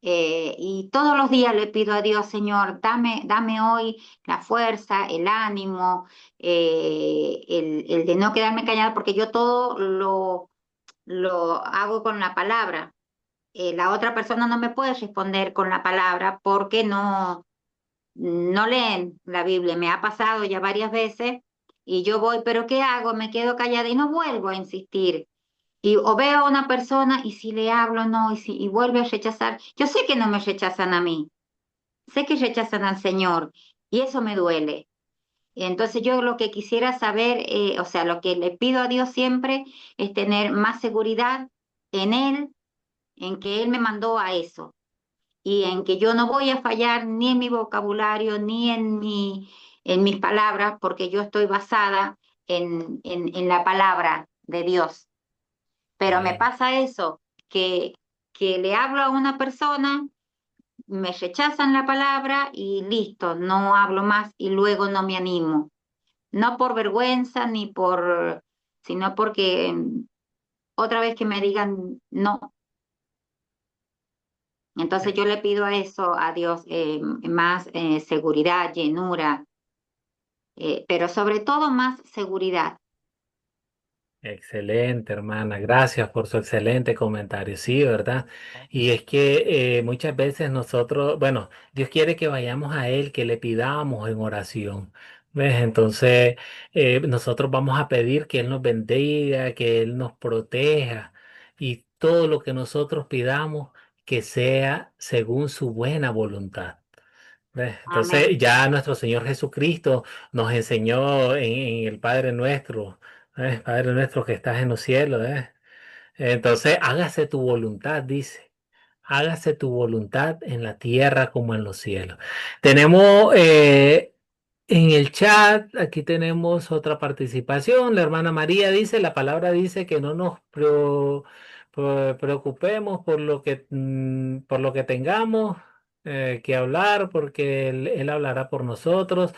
Y todos los días le pido a Dios, Señor, dame hoy la fuerza, el ánimo, el de no quedarme callada, porque yo todo lo hago con la palabra. La otra persona no me puede responder con la palabra porque no leen la Biblia. Me ha pasado ya varias veces y yo voy, pero ¿qué hago? Me quedo callada y no vuelvo a insistir. Y o veo a una persona y si le hablo, no, y vuelve a rechazar. Yo sé que no me rechazan a mí, sé que rechazan al Señor y eso me duele. Y entonces yo lo que quisiera saber, o sea, lo que le pido a Dios siempre es tener más seguridad en Él, en que Él me mandó a eso y en que yo no voy a fallar ni en mi vocabulario ni en mis palabras, porque yo estoy basada en la palabra de Dios. Pero me bien, pasa eso, que le hablo a una persona, me rechazan la palabra y listo, no hablo más y luego no me animo. No por vergüenza ni sino porque otra vez que me digan no. Entonces yo le pido a eso, a Dios, más seguridad, llenura, pero sobre todo más seguridad. excelente, hermana. Gracias por su excelente comentario. Sí, ¿verdad? Y es que muchas veces nosotros, bueno, Dios quiere que vayamos a Él, que le pidamos en oración. ¿Ves? Entonces, nosotros vamos a pedir que Él nos bendiga, que Él nos proteja y todo lo que nosotros pidamos que sea según su buena voluntad. ¿Ves? Entonces, Amén. ya nuestro Señor Jesucristo nos enseñó en el Padre Nuestro, ¿ves? Padre nuestro que estás en los cielos, ¿ves? Entonces, hágase tu voluntad, dice. Hágase tu voluntad en la tierra como en los cielos. Tenemos en el chat, aquí tenemos otra participación. La hermana María dice, la palabra dice que no nos preocupemos por lo que tengamos que hablar, porque él hablará por nosotros.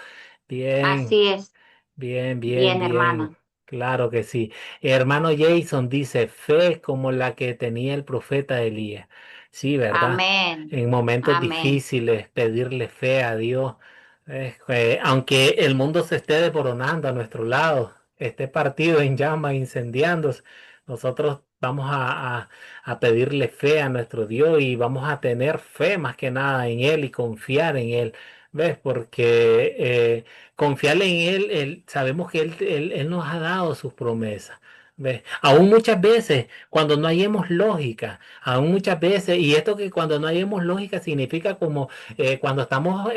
Bien. Así es. Bien, bien, Bien, bien. hermano. Claro que sí. Hermano Jason dice, fe como la que tenía el profeta Elías. Sí, ¿verdad? Amén. En momentos Amén. difíciles, pedirle fe a Dios. Aunque el mundo se esté desmoronando a nuestro lado, esté partido en llamas, incendiándose, nosotros vamos a pedirle fe a nuestro Dios y vamos a tener fe más que nada en Él y confiar en Él. ¿Ves? Porque confiarle en Él, sabemos que él nos ha dado sus promesas. ¿Ves? Aún muchas veces, cuando no hayamos lógica, aún muchas veces, y esto que cuando no hayamos lógica significa como cuando estamos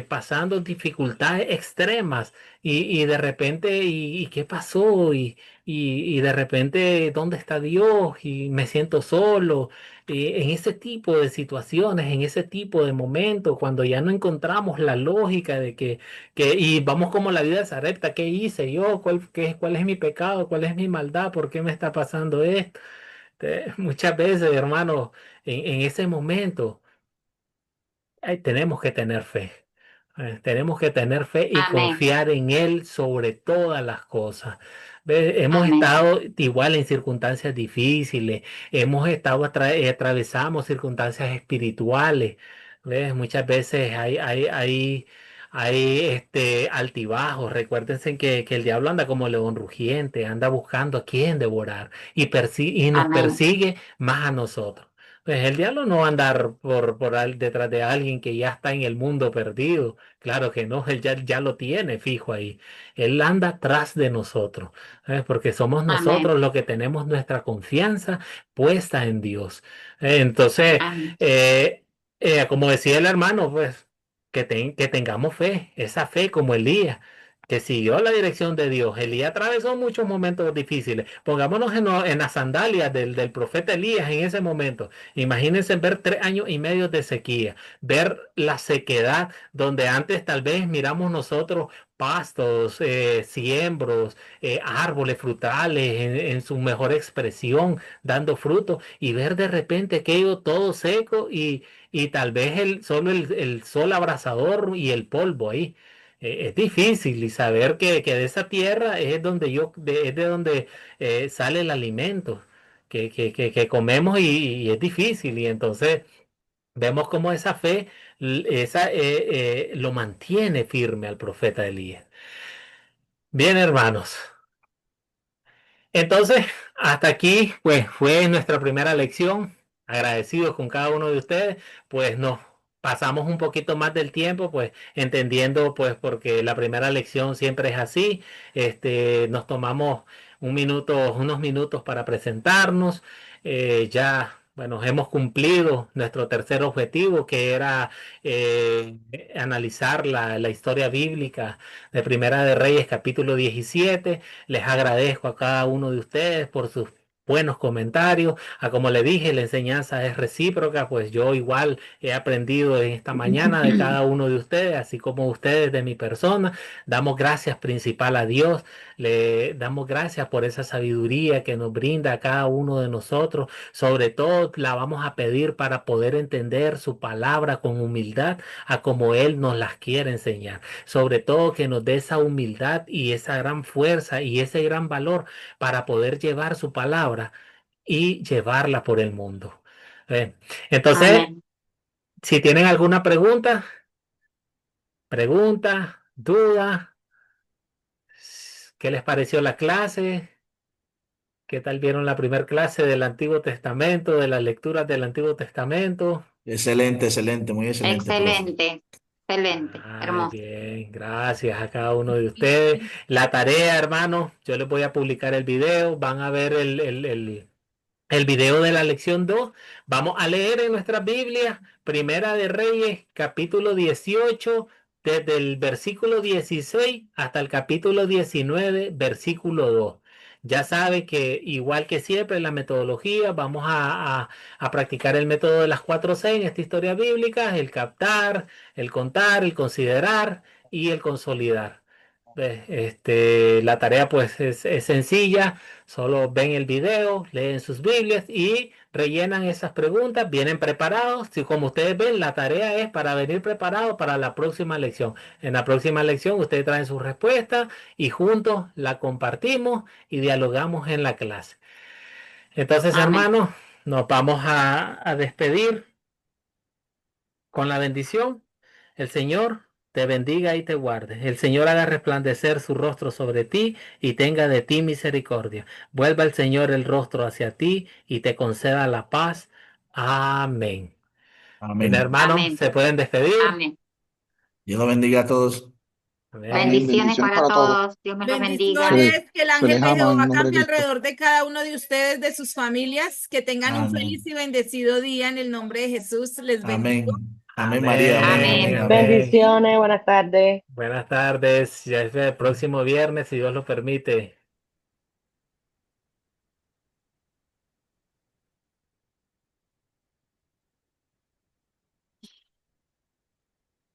pasando dificultades extremas y de repente, y qué pasó? Y de repente, ¿dónde está Dios? Y me siento solo. En ese tipo de situaciones, en ese tipo de momentos, cuando ya no encontramos la lógica de y vamos como la vida se recta, ¿qué hice yo? ¿Cuál es mi pecado? ¿Cuál es mi maldad? ¿Por qué me está pasando esto? Muchas veces, hermano, en ese momento tenemos que tener fe. Tenemos que tener fe y Amén. confiar en Él sobre todas las cosas. Hemos Amén. estado igual en circunstancias difíciles, hemos estado atravesamos circunstancias espirituales. ¿Ves? Muchas veces hay altibajos. Recuérdense que el diablo anda como león rugiente, anda buscando a quién devorar y nos Amén. persigue más a nosotros. Pues el diablo no va a andar detrás de alguien que ya está en el mundo perdido. Claro que no, él ya lo tiene fijo ahí. Él anda atrás de nosotros, porque somos Amén. nosotros los que tenemos nuestra confianza puesta en Dios. Entonces, Amén. eh, como decía el hermano, pues que tengamos fe, esa fe como Elías, que siguió la dirección de Dios. Elías atravesó muchos momentos difíciles. Pongámonos en las sandalias del profeta Elías en ese momento. Imagínense ver 3 años y medio de sequía, ver la sequedad donde antes tal vez miramos nosotros pastos, siembros, árboles frutales en su mejor expresión, dando fruto, y ver de repente aquello todo seco y tal vez solo el sol abrasador y el polvo ahí. Es difícil y saber que de esa tierra es donde es de donde sale el alimento que comemos y es difícil. Y entonces vemos cómo esa fe lo mantiene firme al profeta Elías. Bien, hermanos. Entonces, hasta aquí, pues fue nuestra primera lección. Agradecidos con cada uno de ustedes, pues nos pasamos un poquito más del tiempo, pues entendiendo, pues porque la primera lección siempre es así. Nos tomamos unos minutos para presentarnos. Bueno, hemos cumplido nuestro tercer objetivo, que era analizar la historia bíblica de Primera de Reyes, capítulo 17. Les agradezco a cada uno de ustedes por sus buenos comentarios. Como le dije, la enseñanza es recíproca, pues yo igual he aprendido en esta mañana de cada uno de ustedes, así como ustedes de mi persona. Damos gracias principal a Dios, le damos gracias por esa sabiduría que nos brinda a cada uno de nosotros. Sobre todo la vamos a pedir para poder entender su palabra con humildad, a como Él nos las quiere enseñar. Sobre todo que nos dé esa humildad y esa gran fuerza y ese gran valor para poder llevar su palabra y llevarla por el mundo. Eh, Entonces, Amén. si tienen alguna duda, ¿qué les pareció la clase? ¿Qué tal vieron la primera clase del Antiguo Testamento, de las lecturas del Antiguo Testamento? Excelente, excelente, muy excelente, profe. Excelente. Excelente, Ay, hermoso. bien, gracias a cada uno de ustedes. La tarea, hermano, yo les voy a publicar el video, van a ver el video de la lección 2. Vamos a leer en nuestra Biblia, Primera de Reyes, capítulo 18, desde el versículo 16 hasta el capítulo 19, versículo 2. Ya sabe que igual que siempre en la metodología, vamos a practicar el método de las 4C en esta historia bíblica: el captar, el contar, el considerar y el consolidar. La tarea pues es sencilla. Solo ven el video, leen sus Biblias y rellenan esas preguntas. Vienen preparados. Si como ustedes ven, la tarea es para venir preparados para la próxima lección. En la próxima lección ustedes traen sus respuestas y juntos la compartimos y dialogamos en la clase. Entonces, Amén. hermanos, nos vamos a despedir con la bendición. El Señor te bendiga y te guarde. El Señor haga resplandecer su rostro sobre ti y tenga de ti misericordia. Vuelva el Señor el rostro hacia ti y te conceda la paz. Amén. Bien, Amén. hermanos, Amén. se pueden despedir. Amén. Dios los bendiga a todos. Amén. Amén. Bendiciones Bendiciones para para todos. todos. Dios me los bendiga. Se, Bendiciones, que el se ángel les de ama en Jehová nombre de campe Cristo. alrededor de cada uno de ustedes, de sus familias, que tengan un feliz Amén. y bendecido día en el nombre de Jesús. Les bendigo. Amén. Amén, María. Amén, amén, Amén. Amén. amén. Amén. Bendiciones, buenas tardes. Buenas tardes. Ya es el próximo viernes, si Dios lo permite.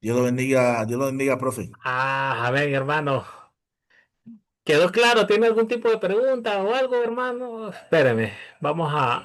Dios lo bendiga, profe. Amén, hermano. ¿Quedó claro? ¿Tiene algún tipo de pregunta o algo, hermano? Espéreme, vamos a...